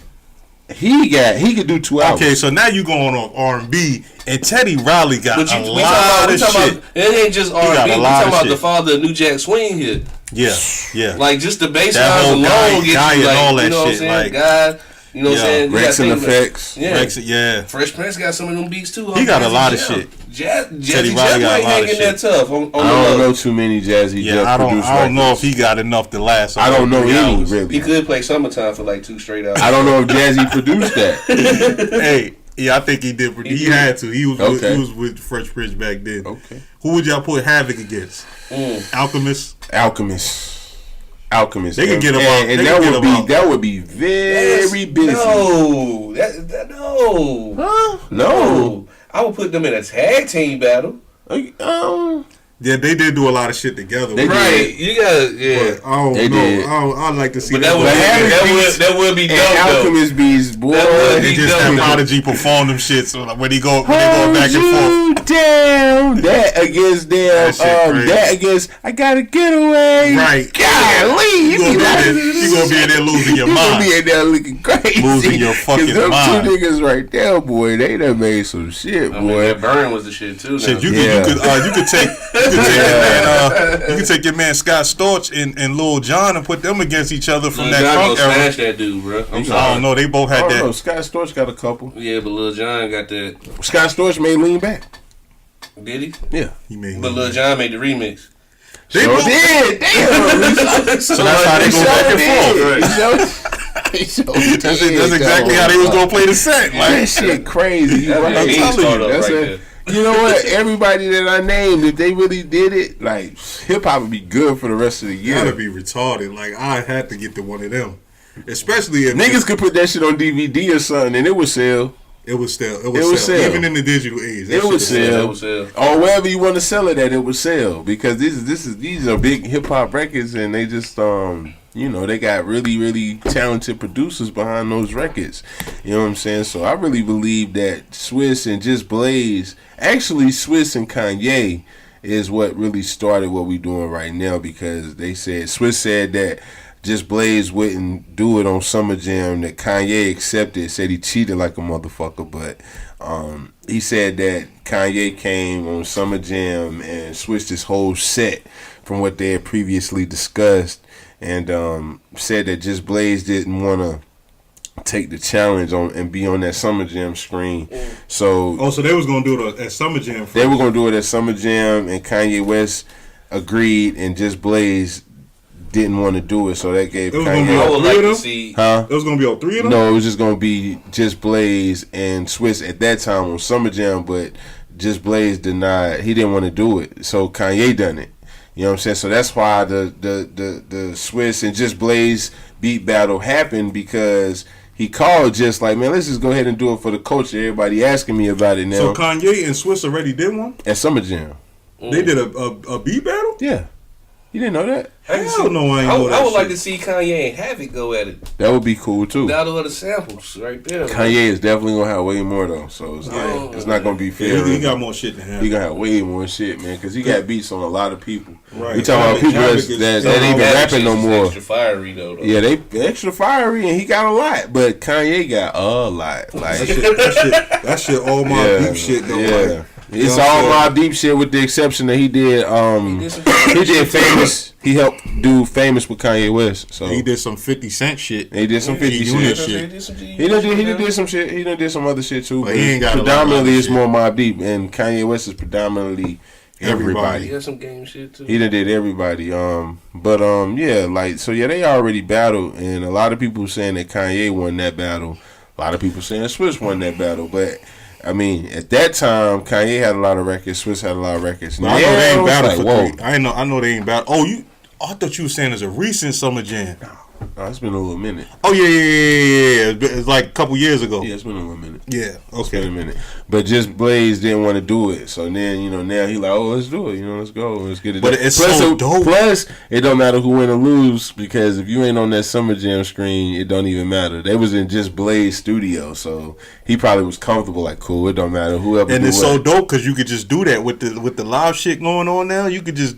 He could do 2 hours. Okay, so now you going on R&B, and Teddy Riley got a lot of shit. It ain't just R&B. We talking about the father of New Jack Swing here. Yeah. Like just the bass lines alone get you like, all that you know what I'm shit. saying? Like, God, you know what I'm saying? Rex and Effects. Yeah. Fresh Prince got some of them beats too. He got a lot of shit. Jazzy Jeff might hang in there tough. I don't know too many Jazzy Jeff produced. I don't know if he got enough to last. I don't know any, really. He could play Summertime for like 2 straight hours. I don't know if Jazzy produced that. Hey, yeah, I think he did. He had to. He was with Fresh Prince back then. Okay. Who would y'all put Havoc against? Alchemist. They could get him out. And that would be very busy. No. I would put them in a tag team battle. Yeah, they did do a lot of shit together. Right. You got I don't know. I'd like to see that. That would be dope. Alchemist beats, boy. They just have Prodigy perform them shit. So like, when he go back and forth. Down. That against them. That against I gotta get away. Right. Golly. You gonna be in there losing your mind. You gonna be in there looking crazy. Losing your fucking them mind. 2 niggas right there, boy. They done made some shit, boy. I mean, that Burn was the shit too. Shit, you could take. You can take your man Scott Storch and Lil Jon and put them against each other from that crunk era. Smash that dude, bro. I don't know. They both had that. Know. Scott Storch got a couple. Yeah, but Lil Jon got that. Scott Storch made Lean Back. Did he? Yeah, he made. But Lil Jon made the remix. They both did. Damn. So that's how they go back and forth. That's exactly how they was gonna play the set. Like that shit crazy. I'm telling you. You know what? Everybody that I named, if they really did it, like hip hop would be good for the rest of the year. That'd be retarded. Like I had to get to one of them, especially if niggas could put that shit on DVD or something and it would sell. It would sell. Even in the digital age, it would sell. Or wherever you want to sell it at, it would sell because these are big hip hop records and they just they got really, really talented producers behind those records. You know what I'm saying? So I really believe that Swizz and Just Blaze, actually Swizz and Kanye is what really started what we doing right now because Swizz said that Just Blaze wouldn't do it on Summer Jam, that Kanye accepted, said he cheated like a motherfucker, but he said that Kanye came on Summer Jam and switched his whole set from what they had previously discussed. And said that Just Blaze didn't want to take the challenge on and be on that Summer Jam screen. So they was gonna do it at Summer Jam first. They were gonna do it at Summer Jam, and Kanye West agreed, and Just Blaze didn't want to do it. So that gave Kanye. I would like to see. It was gonna be all 3 of them. No, it was just gonna be Just Blaze and Swizz at that time on Summer Jam, but Just Blaze denied. He didn't want to do it, so Kanye done it. You know what I'm saying? So that's why the Swizz and Just Blaze beat battle happened because he called just like, man, let's just go ahead and do it for the culture. Everybody asking me about it now. So Kanye and Swizz already did one? At Summer Jam. They did a beat battle? Yeah. You didn't know that? I don't know. I would like to see Kanye and Havoc go at it. That would be cool too. Battle of the samples right there. Kanye is definitely gonna have way more though, so it's not gonna be fair. He got more shit than him. He gonna have way more shit, man, because he got beats on a lot of people. Right. We talking about people that ain't even rapping no more. Extra fiery though. Yeah, they extra fiery, and he got a lot, but Kanye got a lot. Like that shit all my beef shit though. Yeah. It's all Mob Deep shit with the exception that he did. He did Famous. He helped do Famous with Kanye West. So he did some 50 Cent shit. He did some 50 Unit shit. shit. He did some shit. He did some other shit too. But he ain't got predominantly it's more Mob Deep, and Kanye West is predominantly everybody. He got some game shit too. He did everybody. Yeah, like so. Yeah, they already battled, and a lot of people saying that Kanye won that battle. A lot of people saying Swizz won that battle, but I mean, at that time, Kanye had a lot of records. Swizz had a lot of records. I know they ain't battled for 3. I know they ain't battled. Oh, I thought you were saying it's a recent Summer Jam. No, it's been a little minute. Oh yeah. It's like a couple years ago. Yeah, it's been a little minute. Yeah, okay. It's been a minute. But just Blaze didn't want to do it. So then, now he like, oh, let's do it. Let's go. Let's get it done. But it's so dope. Plus, it don't matter who win or lose because if you ain't on that Summer Jam screen, it don't even matter. They was in just Blaze studio, so he probably was comfortable. Like, cool, it don't matter whoever. And it's so dope because you could just do that with the live shit going on now. You could just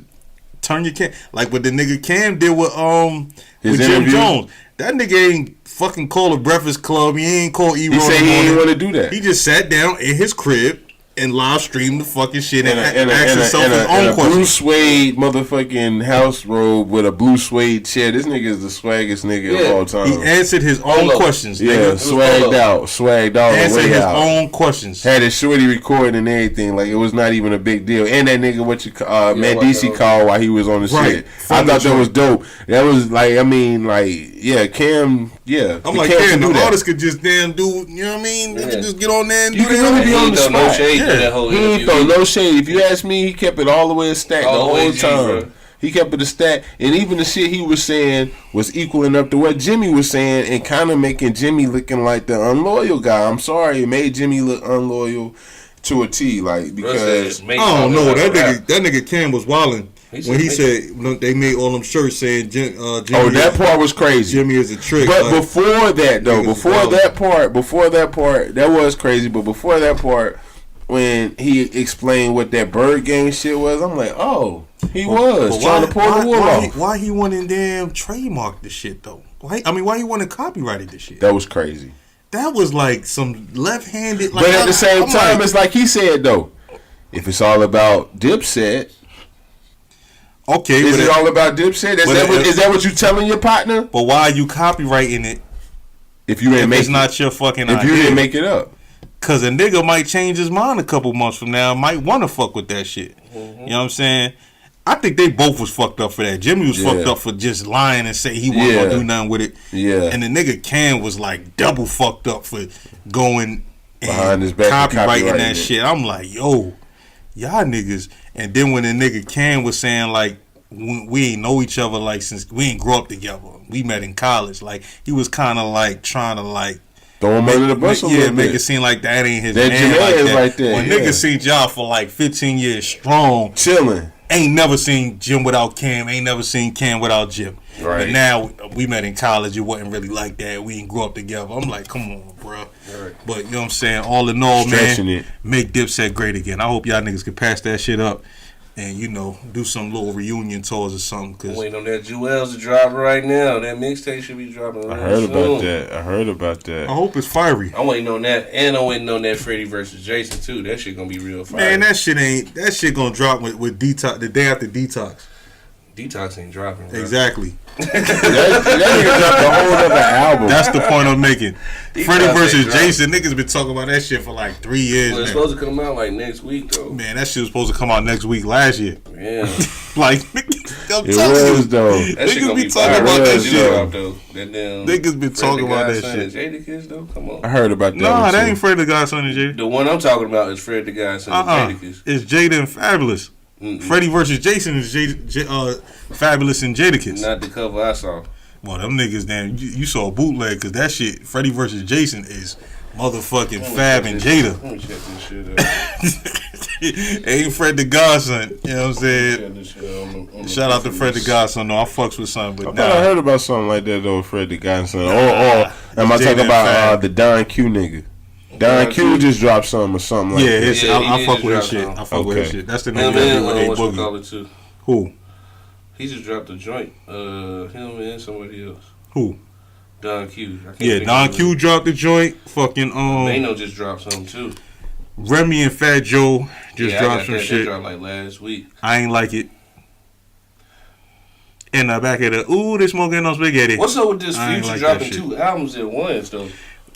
turn your cam like what the nigga Cam did with Jim Jones. That nigga ain't fucking call a Breakfast Club. He ain't call E-Roll. He said he didn't want to do that. He just sat down in his crib and live streamed the fucking shit and asked himself his own questions. Blue suede motherfucking house robe with a blue suede chair. This nigga is the swaggest nigga of all time. He answered his own questions. Yeah, nigga. swagged out. Answered his own questions. Had his shorty recording and everything. Like it was not even a big deal. And that nigga Man DC called while he was on the shit. I thought that was dope. That was Cam. Yeah, I'm like, Cam, the artist could just damn do. You know what I mean? They could just get on there and do that. You can really be on the spot. That whole he ain't throw no shade. If you ask me, he kept it all the way stacked the whole time. He kept it a stack, and even the shit he was saying was equaling up to what Jimmy was saying, and kind of making Jimmy looking like the unloyal guy. I'm sorry, it made Jimmy look unloyal to a T, like because I don't know that nigga Cam was wilding. When he said they made all them shirts saying Jimmy. That part was crazy. Jimmy is a trick. But before that though, before that part, that was crazy. But before that part, when he explained what that Bird Gang shit was, I'm like, oh, he was trying to pull the wool off. Why he wanted damn trademark the shit though? Why he wanted copyrighted the shit? That was crazy. That was like some left-handed. But at the same time, it's like he said though, if it's all about Dipset. Okay, is it all about Dipset? Is that what you telling your partner? But why are you copyrighting it? If you ain't it's not your fucking idea. If you didn't make it up. Cause a nigga might change his mind a couple months from now, might want to fuck with that shit. Mm-hmm. You know what I'm saying? I think they both was fucked up for that. Jimmy was fucked up for just lying and say he wasn't gonna do nothing with it. Yeah. And the nigga Cam was like double fucked up for going and copyrighting that shit. I'm like, yo, y'all niggas. And then when the nigga Cam was saying like, we ain't know each other like since we ain't grow up together. We met in college. Like he was kind of like trying to like. Throw him under the bus make it seem like that ain't his man like that. Right there. When niggas seen y'all for like 15 years strong, chilling. Ain't never seen Jim without Cam. Ain't never seen Cam without Jim. Right. But now we met in college. It wasn't really like that. We ain't grew up together. I'm like, come on, bro. Right. But you know what I'm saying? All in all, man, make Dipset great again. I hope y'all niggas can pass that shit up. And, do some little reunion tours or something. Cause I'm waiting on that Jewels to drop right now. That mixtape should be dropping I heard about that. I hope it's fiery. I'm waiting on that. And I'm waiting on that Freddie versus Jason, too. That shit gonna be real fire. Man, that shit gonna drop with Detox the day after Detox. Detox ain't dropping, bro. Exactly. that nigga dropped a whole other album. That's the point I'm making. Freddie versus Jason, niggas been talking about that shit for like 3 years. Well, it's supposed to come out like next week though. Man, that shit was supposed to come out next week last year. Yeah. Like I'm telling you, though. Niggas be talking about that shit. Niggas been talking about that shit. Jadakiss though, come on. I heard about that. Nah, that ain't Fred the Godson and Jada. The one I'm talking about is Fred the Godson and Jadakiss. It's Jada and Fabulous. Freddie versus Jason is Fabulous and Jadakiss. Not the cover I saw. Well, them niggas, damn, you saw a bootleg because that shit, Freddie versus Jason is motherfucking Fab and Jada. Let me check this shit out. Ain't Fred the Godson, you know what I'm saying? Shout out to Fred the Godson. No, I fucks with something, but I heard about something like that though, Fred the Godson. Or am I talking about the Don Q nigga? Don Q just dropped something or something like that. Yeah, I fuck with his shit. I fuck with his shit. That's the nigga that with A Boogie. Who? He just dropped a joint. Him and somebody else. Who? Don Q. Don Q dropped the joint. Fucking Mano just dropped something too. Remy and Fat Joe just I dropped got some that. shit. They dropped like last week. I ain't like it. In the back of the they smoking on spaghetti. What's up with this I ain't Future like dropping that shit. 2 albums at once though?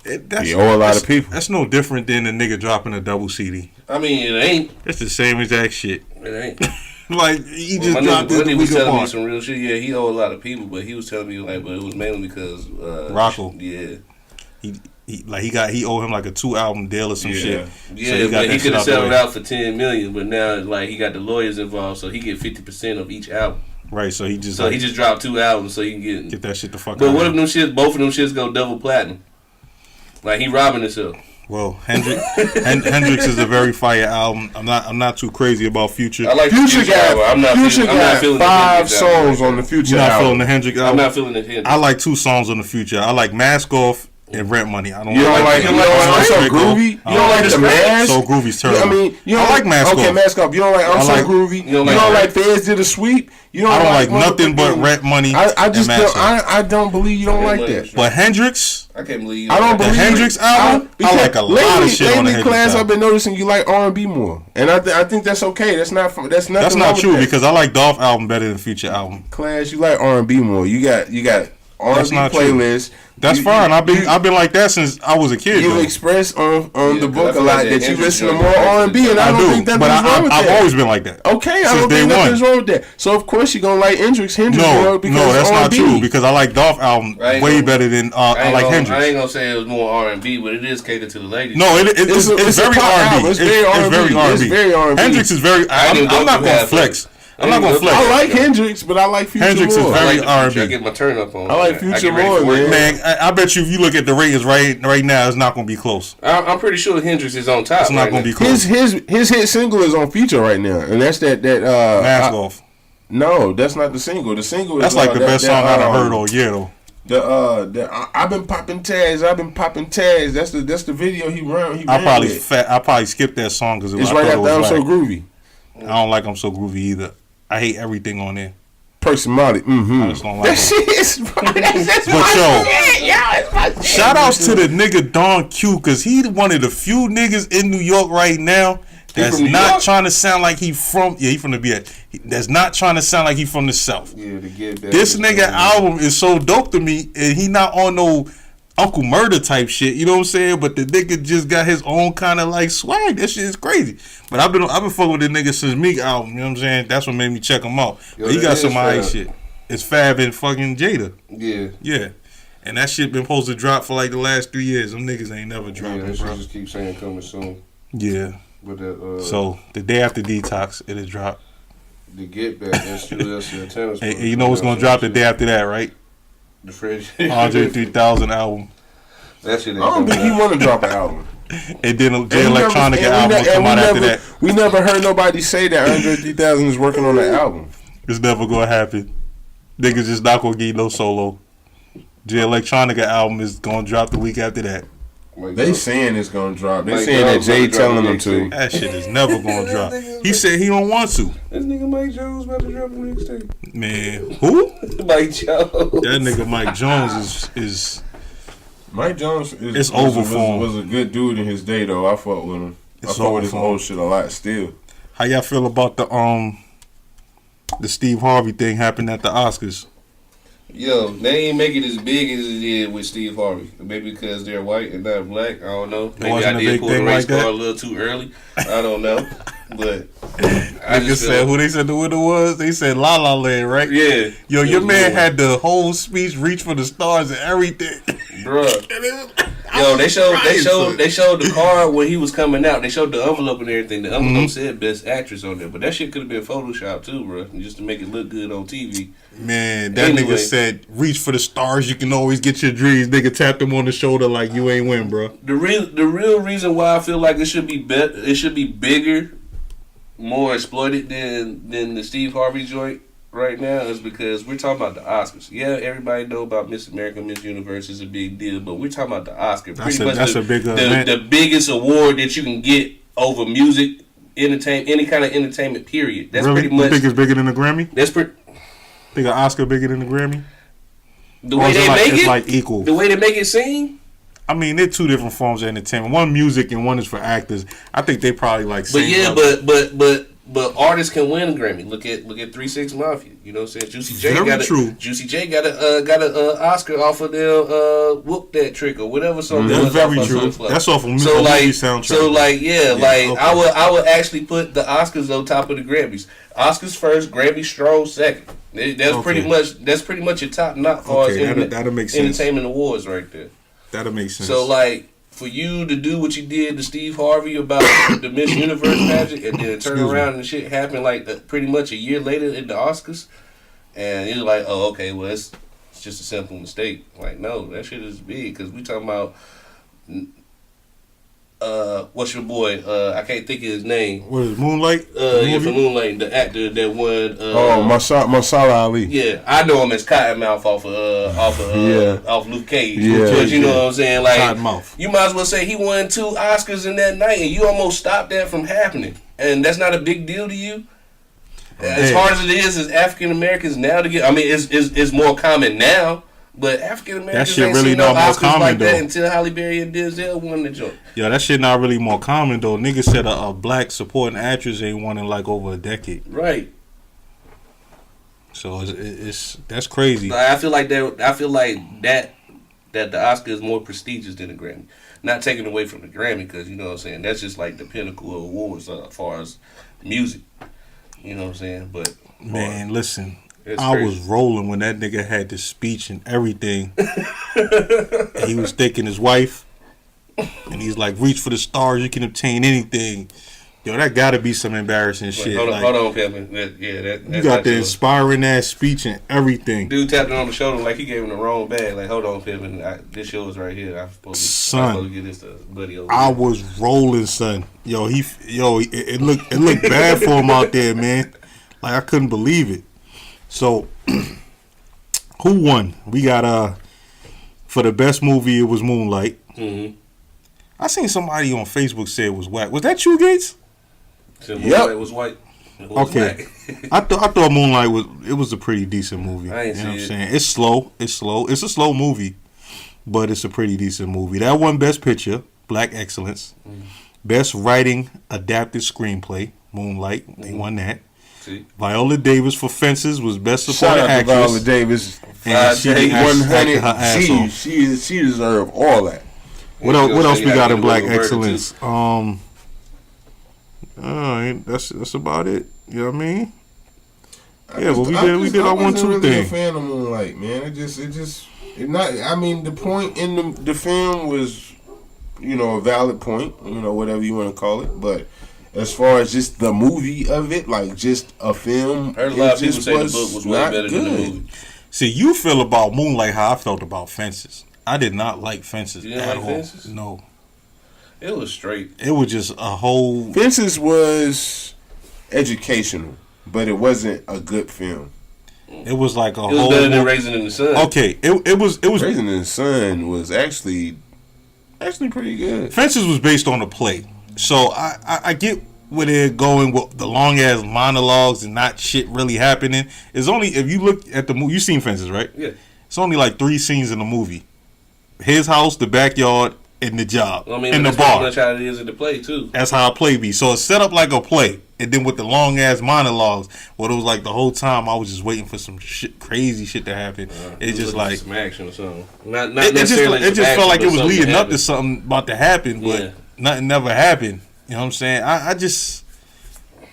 He owe a lot of people. That's no different than a nigga dropping a double CD. I mean, it ain't. It's the same exact shit. It ain't. Like he just My dropped nigga it the was week telling me apart. some real shit. Yeah, he owe a lot of people, but he was telling me like, but it was mainly because Rocco. Yeah. He owed him like a 2 album deal or some shit. Yeah, So but he that could have shit out the settled way. out for $10 million, but now like he got the lawyers involved, so he get 50% of each album. Right, so he just So he just dropped 2 albums, so he can get that shit the fuck But out. what if them shits? Both of them shits go double platinum? Like he robbing himself. Well, Hendrix is a very fire album. I'm not too crazy about Future. I like Future album. I'm not feeling the 5 Hendrix album. songs on the Future You're not album. feeling the Hendrix album? I'm not feeling the Hendrix. I like 2 songs on the Future. I like Mask Off and Rent Money. I don't You don't like I'm So Groovy? You don't like the Mask? So Groovy's terrible. I mean, you don't I like Mask Okay, Off. Mask Off. You don't like I'm So Groovy? You don't like Feds Did a Sweep? You don't I don't like nothing but motherfucking- Rent Money. I just and Mask don't, Off. I don't believe you don't like that. But Hendrix, I can't believe you. I don't the believe Hendrix album, I like a lot of shit on the Hendrix Class, I've album. been noticing you like R&B more, and I think that's okay. That's nothing. That's wrong not with true that. because I like Dolph album better than Future album. Class, you like R&B more. You got R&B not true. playlists. That's fine. I've been like that since I was a kid. You though. express on the book a feel lot like that that you Hendrix listen to joint more is R&B, and I I don't think do, that but nothing's wrong with I've that. always been like that. Okay, I Since don't day think nothing's one. wrong with that. So of course you're gonna like Hendrix more No, because that's it's not R&B. true because I like Dolph album way better than I like Hendrix. I ain't gonna say it was more R&B, but it is catered to the ladies. No, it's a very pop R&B. album. It's very R&B. It's very R&B. Hendrix is very. I'm not gonna flex. I'm not gonna flex. I like Hendrix, but I like Future Hendrix more. is very R&B. I get my turn up on. I like Future more, man. Man, I bet you if you look at the ratings right now, it's not gonna be close. I'm pretty sure Hendrix is on top. It's not gonna be close. His hit single is on Future right now, and that's that Mask Off. No, that's not the single. The single is That's like the best song I done heard all year though. I've been popping tags. That's the video he ran. I probably skipped that song because It's right after I'm So Groovy. I don't like I'm So Groovy either. I hate everything on there. Personality. I just don't like That it. shit is. That's But yo, shout outs to the nigga Don Q because he one of the few niggas in New York right now that's from New not York? trying to sound like he from he from the BX. That's not trying to sound like he from the South. Yeah, to get back. This nigga album is so dope to me, and he not on no Uncle Murder type shit. You know what I'm saying? But the nigga just got his own kind of like swag. That shit is crazy. But I've been fucking with the nigga since Meek album. You know what I'm saying? That's what made me check him out. Yo, But he got that some is alright Fab. shit. It's Fab and fucking Jada. Yeah. Yeah. And that shit been supposed to drop for like the last 3 years. Them niggas ain't never Yeah, dropping, that shit bro. just keep saying coming soon. Yeah. But that So the day after Detox, it'll drop. the Get Back, that's USC tennis. And you know what's gonna drop the day after that, right? The Fred. Andre 3000 album. That shit ain't I don't coming think he out. want to drop an album. And then the And Electronica we album will come out after that. We never heard nobody say that Andre 3000 is working on the album. It's never gonna happen. Niggas just not gonna get no solo. The Electronica album is gonna drop the week after that. Like, They saying it's gonna drop. They Mike saying that Jones Jay about to drop telling the them to. That shit is never gonna drop. He said he don't want to. This nigga Mike Jones about to drop a mixtape. Man, who? Mike Jones. That nigga Mike Jones is Mike Jones It's over for him. was a good dude in his day though. I fuck with him. It's I fuck over with his for him. old shit a lot still. How y'all feel about the Steve Harvey thing happened at the Oscars? Yo, they ain't make it as big as it did with Steve Harvey. Maybe because they're white and not black. I don't know. Maybe wasn't I a did big pull the thing race like that? car a little too early. I don't know. But I Niggas just said feel, who they said the winner was? They said La La Land, right? yeah. Yo, It your was man good. had the whole speech, reach for the stars and everything. Bruh. Yo, they showed the card when he was coming out. They showed the envelope and everything. The envelope said Best Actress on there, but that shit could have been Photoshop too, bro, just to make it look good on TV. Man, that Anyway. nigga said, reach for the stars, you can always get your dreams. Nigga tapped him on the shoulder like you ain't win, bro. The real reason why I feel like it should be bigger, more exploited than the Steve Harvey joint right now is because we're talking about the Oscars. Yeah, everybody know about Miss America, Miss Universe is a big deal, but we're talking about the Oscar. That's a big event. The biggest award that you can get over music, entertainment, any kind of entertainment. Period. That's really? pretty much. You think it's bigger than the Grammy? That's pretty. Think an Oscar bigger than the Grammy? The Or way is they it like, make it's it, like equal? the way they make it seem. I mean, they're two different forms of entertainment. One music and one is for actors. I think they probably like. But yeah, but artists can win a Grammy. Look at 3-6 Mafia. You know what I'm saying? Juicy J got a Oscar off of their Whoop That Trick or whatever song. That's very true. That's off of movie soundtrack. So I would actually put the Oscars on top of the Grammys. Oscars first, Grammys strong second. That's pretty much your top knot for us entertainment awards right there. That'll make sense. So for you to do what you did to Steve Harvey about the Miss Universe pageant and then turn around and shit happen pretty much a year later in the Oscars, and you're like, oh, okay, well, it's just a simple mistake. Like, no, that shit is big because we talking about what's your boy? I can't think of his name. What is it, Moonlight? Yeah, for Moonlight, the actor that won. Mahershala Ali. Yeah, I know him as Cottonmouth off Luke Cage. Yeah, but you know what I'm saying? Like, Cottonmouth. You might as well say he won 2 Oscars in that night, and you almost stopped that from happening. And that's not a big deal to you. As hard as it is as African Americans now to get, I mean, it's more common now. But African Americans ain't really seen no Oscars like that until Halle Berry and Denzel won the joint. Yo, that shit not really more common though. Niggas said a black supporting actress ain't won in like over a decade. Right. So it's that's crazy. I feel like that the Oscar is more prestigious than the Grammy. Not taking away from the Grammy because you know what I'm saying. That's just like the pinnacle of awards as far as music. You know what I'm saying? But man, listen. I was rolling when that nigga had the speech and everything. And he was thanking his wife. And he's like, reach for the stars, you can obtain anything. Yo, that gotta be some embarrassing shit. Hold on, Kevin. That's you got the inspiring ass speech and everything. Dude tapped him on the shoulder like he gave him the wrong bag. Like, hold on, Kevin. This yours right here. I'm supposed to get this to buddy over I was rolling, son. Yo, it looked bad for him out there, man. Like, I couldn't believe it. So, who won? We got for the best movie. It was Moonlight. Mm-hmm. I seen somebody on Facebook say it was whack. Was that you, Gates? Moonlight was white. Okay, I thought Moonlight was a pretty decent movie. I ain't you know what I'm it. saying? It's slow. It's a slow movie, but it's a pretty decent movie. That won Best Picture, Black Excellence. Mm-hmm. Best Writing Adapted Screenplay, Moonlight. Mm-hmm. They won that. See? Viola Davis for Fences was Best Supporting Shout out Actress. to Viola Davis. And she 100. She deserved all that. What else we got in Black Excellence? All right, that's about it. You know what I mean? We did our 1-2 thing. I wasn't really a fan of Moonlight, man. It not. I mean, the point in the film was, a valid point. Whatever you want to call it, but. As far as just the movie of it, like just a film, I heard a lot of people say the book was way better than the movie. See, you feel about Moonlight how I felt about Fences. I did not like Fences at all. Fences? No. It was straight. It was just a whole... Fences was educational, but it wasn't a good film. It was like a whole... It was better than Raisin in the Sun. Okay, it was... Raisin in the Sun was actually pretty good. Fences was based on a play. So I get where they're going with the long ass monologues and not shit really happening. It's only if you look at the movie. You seen Fences, right? Yeah. It's only like 3 scenes in the movie: his house, the backyard, and the job, and the bar. That's how it is in the play too. That's how a play be. So it's set up like a play, and then with the long ass monologues, it was like the whole time I was just waiting for some crazy shit to happen. It's just like some action or something. Not it necessarily. It just felt like it was leading up to something about to happen, but. Nothing never happened. You know what I'm saying? I just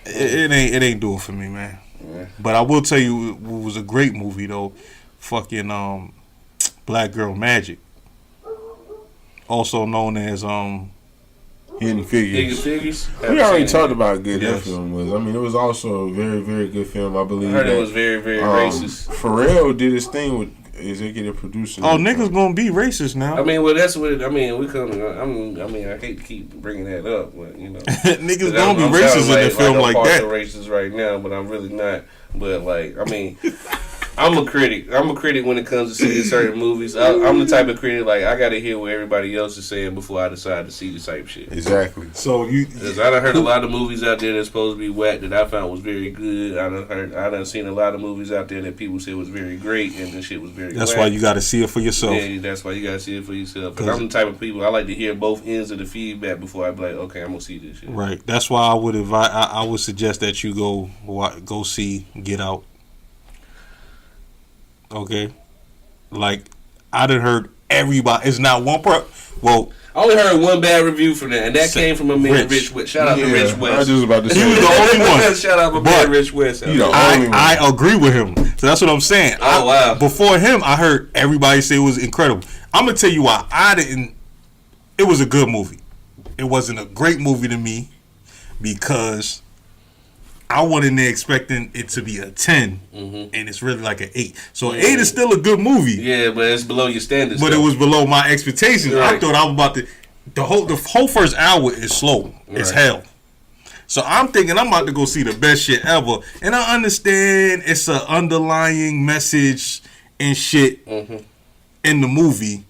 it ain't doing for me, man. Yeah. But I will tell you, it was a great movie though. Fucking Black Girl Magic, also known as Hidden Figures. We already talked about how good that film was. I mean, it was also a very, very good film. I believe. I heard it was very, very racist. Pharrell did his thing with executive producer. Oh, niggas gonna be racist now. I mean, well, that's what. I mean, I hate to keep bringing that up, but niggas gonna be racist in the film like that. I'm racist right now, but I'm really not. But like, I mean, I'm a critic. I'm a critic when it comes to seeing certain movies. I'm the type of critic like I gotta hear what everybody else is saying before I decide to see the type shit. Exactly. So because I done heard a lot of movies out there that's supposed to be whack that I found was very good. I done seen a lot of movies out there that people said was very great and the shit was very. That's whack. why you got to see it for yourself. Yeah, that's why you gotta see it for yourself. Because I'm the type of people I like to hear both ends of the feedback before I be like, okay, I'm gonna see this shit. Right. That's why I would advise. I would suggest that you go see Get Out. Okay, like I done heard everybody. It's not one Well, I only heard one bad review from that, and that came from a man, Rich West. Shout out to Rich West. I was just about to say he was the only one. Shout out to my man, Rich West. I agree with him. So that's what I'm saying. Oh wow! Before him, I heard everybody say it was incredible. I'm gonna tell you why I didn't. It was a good movie. It wasn't a great movie to me because I went in there expecting it to be a 10, and it's really like an 8. So 8 is still a good movie. Yeah, but it's below your standards. But it was below my expectations. Right. I thought I was about to. The whole first hour is slow. It's hell. So I'm thinking I'm about to go see the best shit ever, and I understand it's an underlying message and shit in the movie.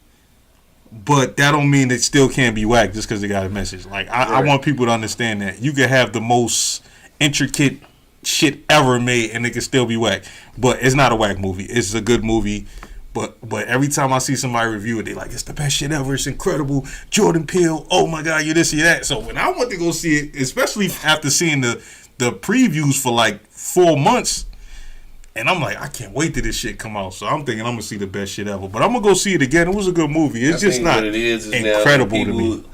But that don't mean it still can't be whack just because it got a message. Like I want people to understand that you can have the most intricate shit ever made and it can still be whack. But it's not a whack movie. It's a good movie. But every time I see somebody review it, they like, it's the best shit ever. It's incredible. Jordan Peele. Oh my God, you're this, you're that. So when I went to go see it, especially after seeing the previews for like 4 months, and I'm like, I can't wait till this shit come out. So I'm thinking I'm gonna see the best shit ever. But I'm gonna go see it again. It was a good movie. It's just not incredible to me.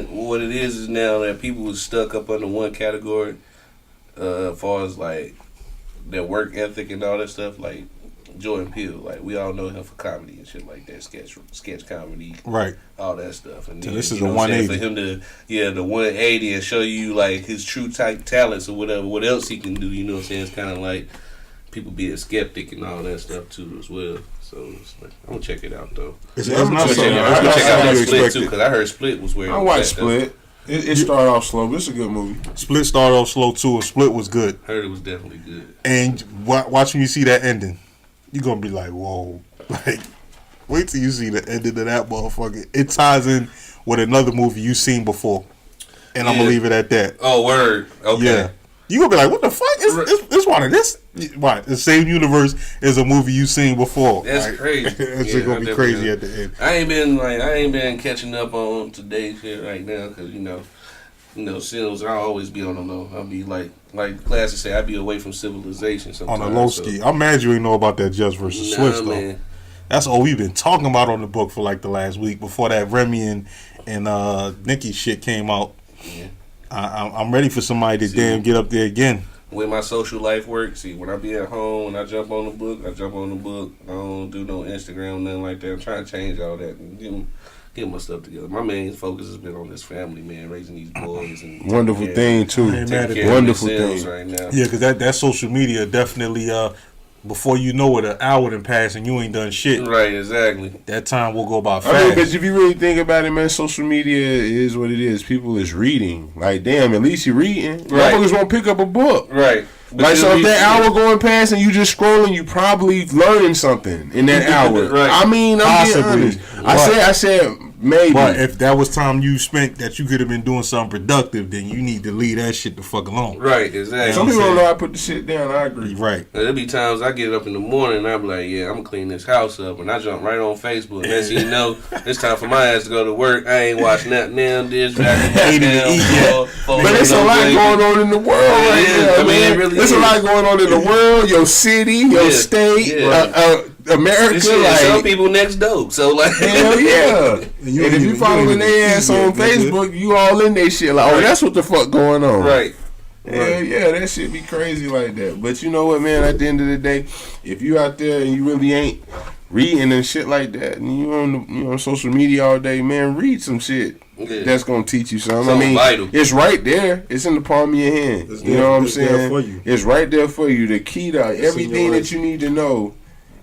What it is now that people was stuck up under one category, as far as like their work ethic and all that stuff. Like Jordan Peele, like we all know him for comedy and shit like that, sketch comedy, right? All that stuff. And so then, this is the 180 for him to the 180 and show you like his true type talents or whatever. What else he can do? You know what I'm saying? It's kind of like people being skeptic and all that stuff too as well. So it's like, I'm gonna check it out though. It's not something. I'm gonna check out that Split too because I heard Split was where I watched Split. It started off slow, but it's a good movie. Split started off slow too, and Split was good. Heard it was definitely good. And watching you see that ending, you're gonna be like, whoa! Like, wait till you see the ending of that motherfucker. It ties in with another movie you've seen before, and I'm gonna leave it at that. Oh, word. Okay. Yeah. You gonna be like, what the fuck? It's one of this. Why? The same universe as a movie you've seen before. That's crazy. It's gonna be crazy at the end. I ain't been catching up on today's shit right now because you know, since I'll always be on the low. I'll be like Classick say, I'll be away from civilization sometimes. On a low ski. I'm mad you ain't know about that Just versus Swizz though. Man. That's all we've been talking about on the book for like the last week before that Remy and Nicki shit came out. Yeah. I'm ready for somebody to get up there again. When my social life works, when I be at home and I jump on the book, I don't do no Instagram, nothing like that. I'm trying to change all that and get my stuff together. My main focus has been on this family, man, raising these boys. And wonderful thing, too. Wonderful thing. Right now. Yeah, because that social media definitely... before you know it, an hour done passed and you ain't done shit. Right, exactly. That time will go by fast. I mean, but if you really think about it, man, social media is what it is. People is reading. Like, damn, at least you're reading. Right. Motherfuckers won't pick up a book. Right. But like, so if that hour going past and you just scrolling, you probably learning something in that hour. Right. I mean, I'm being honest. I said maybe. But if that was time you spent that you could have been doing something productive, then you need to leave that shit the fuck alone. Right, exactly. Some people don't know how to put the shit down. I agree. Right. There'll be times I get up in the morning and I be like, yeah, I'm going to clean this house up. And I jump right on Facebook. And as you know, it's time for my ass to go to work. I ain't watching nothing down this. But there's a lot going on in the world right now, man. There's a lot going on in the world, your city, your state, America. Some people next door. So like, hell yeah. And if you following their ass on Facebook, you all in their shit. Like, oh, that's what the fuck going on. Right. Hell yeah, that shit be crazy like that. But you know what, man? At the end of the day, if you out there and you really ain't reading and shit like that, and you on social media all day, man, read some shit. Yeah. That's gonna teach you something. I mean, vital. It's right there. It's in the palm of your hand. You know what I'm saying? It's right there for you. The key to everything that you need to know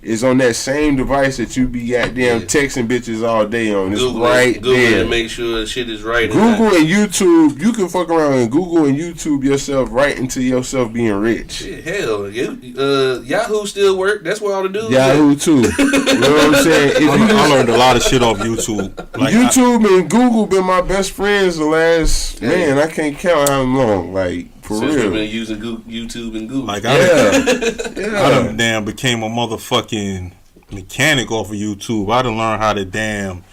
is on that same device that you be goddamn texting bitches all day on. It's Google right there. To make sure shit is right. Google and YouTube, you can fuck around and Google and YouTube yourself right into yourself being rich. Shit, hell, Yahoo still work. That's where all the dudes. Yahoo too. You know what I'm saying? I learned a lot of shit off YouTube. Like, YouTube and Google been my best friends the last man. I can't count how long. Like for Since real. We've been using YouTube and Google. Like I done damn became a motherfucking mechanic off of YouTube. I done learned how to damn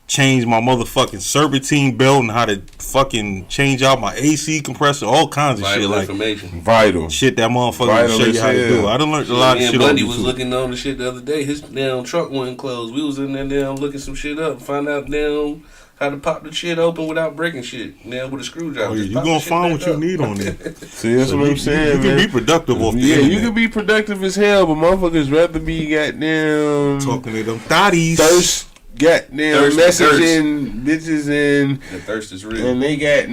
change my motherfucking serpentine belt and how to fucking change out my AC compressor, all kinds of Vital shit. Like information. Vital shit that motherfucker will show you how to do. I done learned a lot of shit. Buddy on was YouTube. looking on the shit the other day. His damn truck wasn't closed. We was in there damn looking some shit up, find out damn how to pop the shit open without breaking shit. Now with a screwdriver. Oh, yeah, you gonna find what you need on there. See, that's what I'm saying, you man. can be productive off the internet. You can internet. be productive as hell, but motherfuckers rather be goddamn Talking to them thotties. thirst, goddamn messaging bitches and the thirst is real. and they got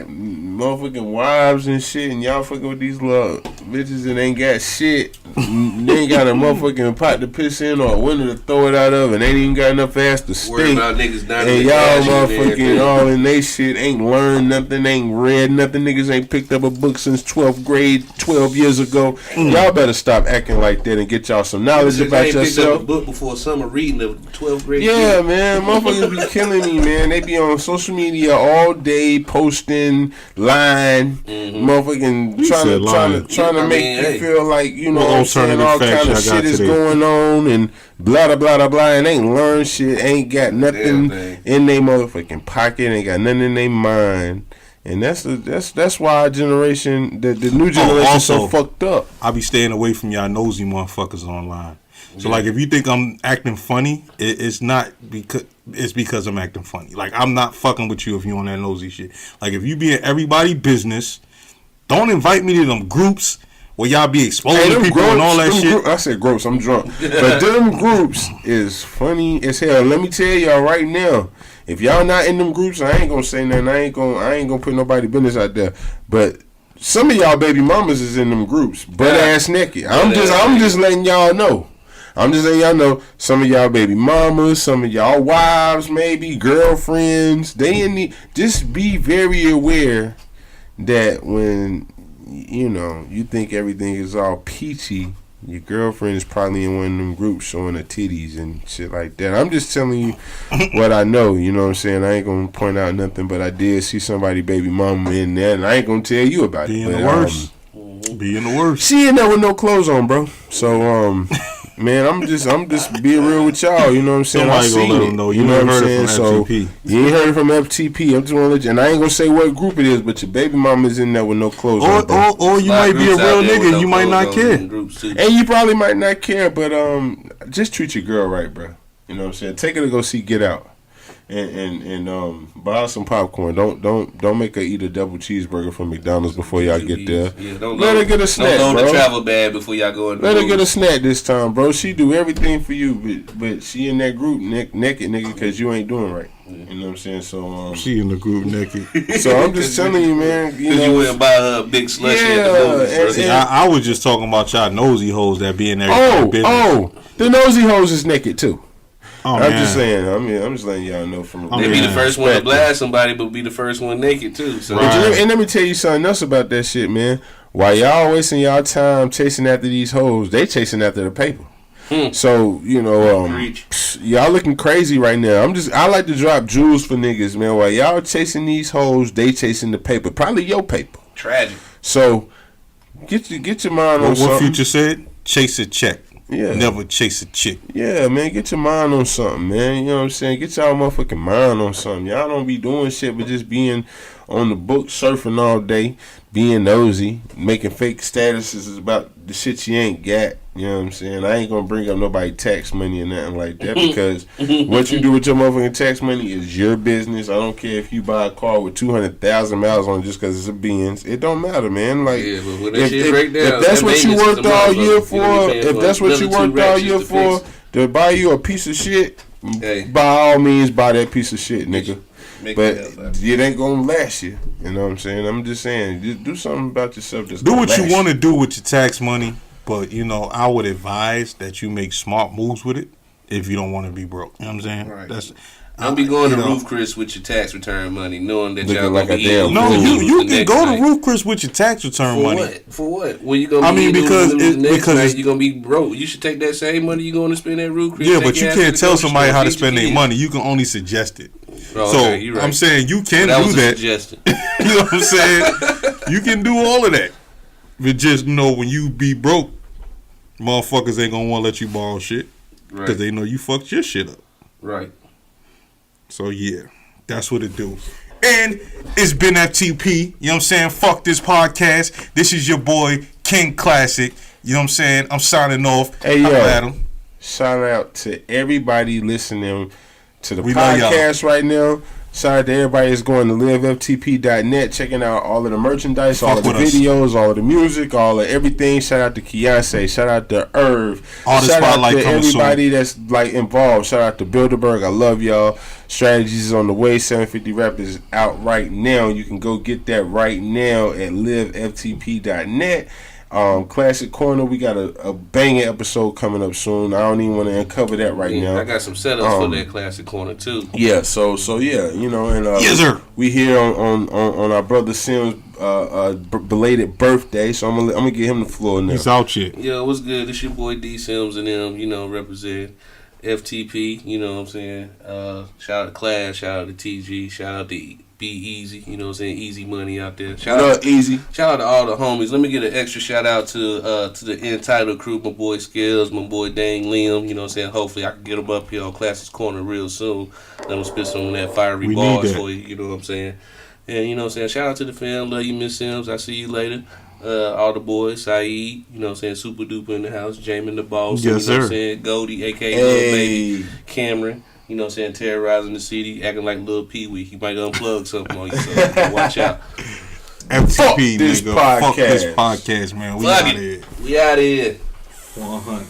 motherfucking wives and shit, and y'all fucking with these little bitches and ain't got shit. They ain't got a motherfucking pot to piss in or a window to throw it out of, and ain't even got enough ass to stink. Worry about niggas not and y'all motherfucking all in they shit, ain't learned nothing, ain't read nothing. Niggas ain't picked up a book since 12th grade, 12 years ago. Y'all better stop acting like that and get y'all some knowledge about yourself. Picked up a yourself. book before summer reading the 12th grade. Yeah, man, motherfuckers be killing me, man. They be on social media all day posting, lying, motherfucking trying to make you feel like, you know what I'm saying, all kind of shit is going on and blah blah blah blah blah, and ain't learned shit, ain't got nothing in their motherfucking pocket, ain't got nothing in their mind. And that's why our generation, the new generation, so fucked up. I be staying away from y'all nosy motherfuckers online. So like, if you think I'm acting funny, it's not because I'm acting funny. Like, I'm not fucking with you if you on that nosy shit. Like, if you be in everybody's business, don't invite me to them groups where y'all be exposing people and all that shit. I said groups, I'm drunk. But them groups is funny as hell. Let me tell y'all right now, if y'all not in them groups, I ain't gonna say nothing. I ain't gonna put nobody business out there. But some of y'all baby mamas is in them groups, butt ass naked. I'm just letting y'all know. I'm just letting y'all know, some of y'all baby mamas, some of y'all wives, maybe girlfriends, they in the, just be very aware that when, you know, you think everything is all peachy, your girlfriend is probably in one of them groups showing her titties and shit like that. I'm just telling you what I know, you know what I'm saying? I ain't gonna point out nothing, but I did see somebody baby mama in there, and I ain't gonna tell you about it. Being the worst. Being the worst. She in there with no clothes on, bro. So, man, I'm just being real with y'all. You know what I'm saying? Somebody gonna let them know. You know ain't what I'm heard saying? it from FTP. So you ain't heard it from FTP. I'm just want to let you, and I ain't gonna say what group it is, but your baby mama's in there with no clothes on. Or you might be a real nigga and you might not care. And you probably might not care, but just treat your girl right, bro. You know what I'm saying? Take her to go see Get Out. And buy her some popcorn. Don't make her eat a double cheeseburger from McDonald's before y'all get there. Yeah, let her get a snack, don't bro. the travel bag before y'all go in the Let her movies. get a snack this time, bro. She do everything for you, but she in that group naked, nigga, because you ain't doing right. You know what I'm saying? So she in the group naked. So I'm just telling you, man. You know, you went and buy her a big slushie at the movies. I was just talking about y'all nosy hoes that be in there. The nosy hoes is naked too. Oh, I'm just saying. I'm just letting y'all know from. They be the first one to blast somebody, but be the first one naked too. So. And let me tell you something else about that shit, man. While y'all wasting y'all time chasing after these hoes, they chasing after the paper. So you know, y'all looking crazy right now. I like to drop jewels for niggas, man. While y'all chasing these hoes, they chasing the paper. Probably your paper. Tragic. So get your mind on something. What Future said? Chase a check. Yeah. Never chase a chick. Yeah, man, get your mind on something, man. You know what I'm saying? Get y'all motherfucking mind on something. Y'all don't be doing shit but just being on the book surfing all day, being nosy, making fake statuses about the shit you ain't got. You know what I'm saying? I ain't gonna bring up nobody tax money or nothing like that, because what you do with your motherfucking tax money is your business. I don't care if you buy a car with 200,000 miles on it just because it's a Benz. It don't matter, man. Like, yeah, but when that shit break down, if that's what you worked all year for, if that's what you worked all year for, to buy you a piece of shit, by all means buy that piece of shit, nigga. But it ain't gonna last you. You know what I'm saying? I'm just saying, just do something about yourself. Do what you want to do with your tax money. But, you know, I would advise that you make smart moves with it if you don't want to be broke. You know what I'm saying? Right. Don't be going to Roof Chris with your tax return money, knowing that y'all like gonna be a damn No, you can next go night. to Roof Chris with your tax return money. What? For what? When you gonna be because you're gonna be broke. You should take that same money you're going to spend at Roof Chris. Yeah, but you can't tell somebody how to spend their money. You can only suggest it. Oh, So okay, you're right. I'm saying you can that do was that. suggestion. You know what I'm saying? You can do all of that. But just know when you be broke, motherfuckers ain't gonna want to let you borrow shit because Right. they know you fucked your shit up. Right. So yeah, that's what it do. And it's been FTP. You know what I'm saying? Fuck this podcast. This is your boy King Classic. You know what I'm saying? I'm signing off. Hey, yo. Holla at him. Shout out to everybody listening to the We love y'all. podcast right now. Shout out to everybody that's going to liveftp.net, checking out all of the merchandise, all of the Fuck with us. videos, all of the music, all of everything. Shout out to Keontae. Shout out to Irv. All the Shout out spotlight to coming everybody that's like involved. Shout out to Bilderberg. I love y'all. Strategies is on the way. 750 Rap is out right now. You can go get that right now at liveftp.net. Classic Corner, we got a banging episode coming up soon. I don't even want to uncover that right now. I got some setups for that Classic Corner too. Yeah, so yeah, you know, and Yes, sir. we here on our brother Sim's belated birthday, so I'm gonna give him the floor now. He's out here. Yo, what's good? It's your boy D Sims and them, you know, represent FTP, you know what I'm saying? Shout out to Class, shout out to TG, shout out to Be Easy, you know what I'm saying? Easy money out there. Shout out Easy. Shout out to all the homies. Let me get an extra shout out to the Entitled crew, my boy Skills, my boy Dang Liam, you know what I'm saying? Hopefully I can get them up here on Classic's Corner real soon. Let them spit some of that fiery We bars need that. for you know what I'm saying? And you know what I'm saying? Shout out to the fam. Love you, Miss Sims. I see you later. All the boys, Saeed, you know what I'm saying? Super Duper in the house. Jamin the boss. Yes, you know what sir. I'm saying? Goldie, a.k.a. Little Baby. Cameron. You know what I'm saying? Terrorizing the city, acting like Lil Pee Wee. He might unplug something on you, so watch out. FTP, Fuck this nigga. Fuck this podcast. podcast, man. We Fuck out it. here. We out of here. 100.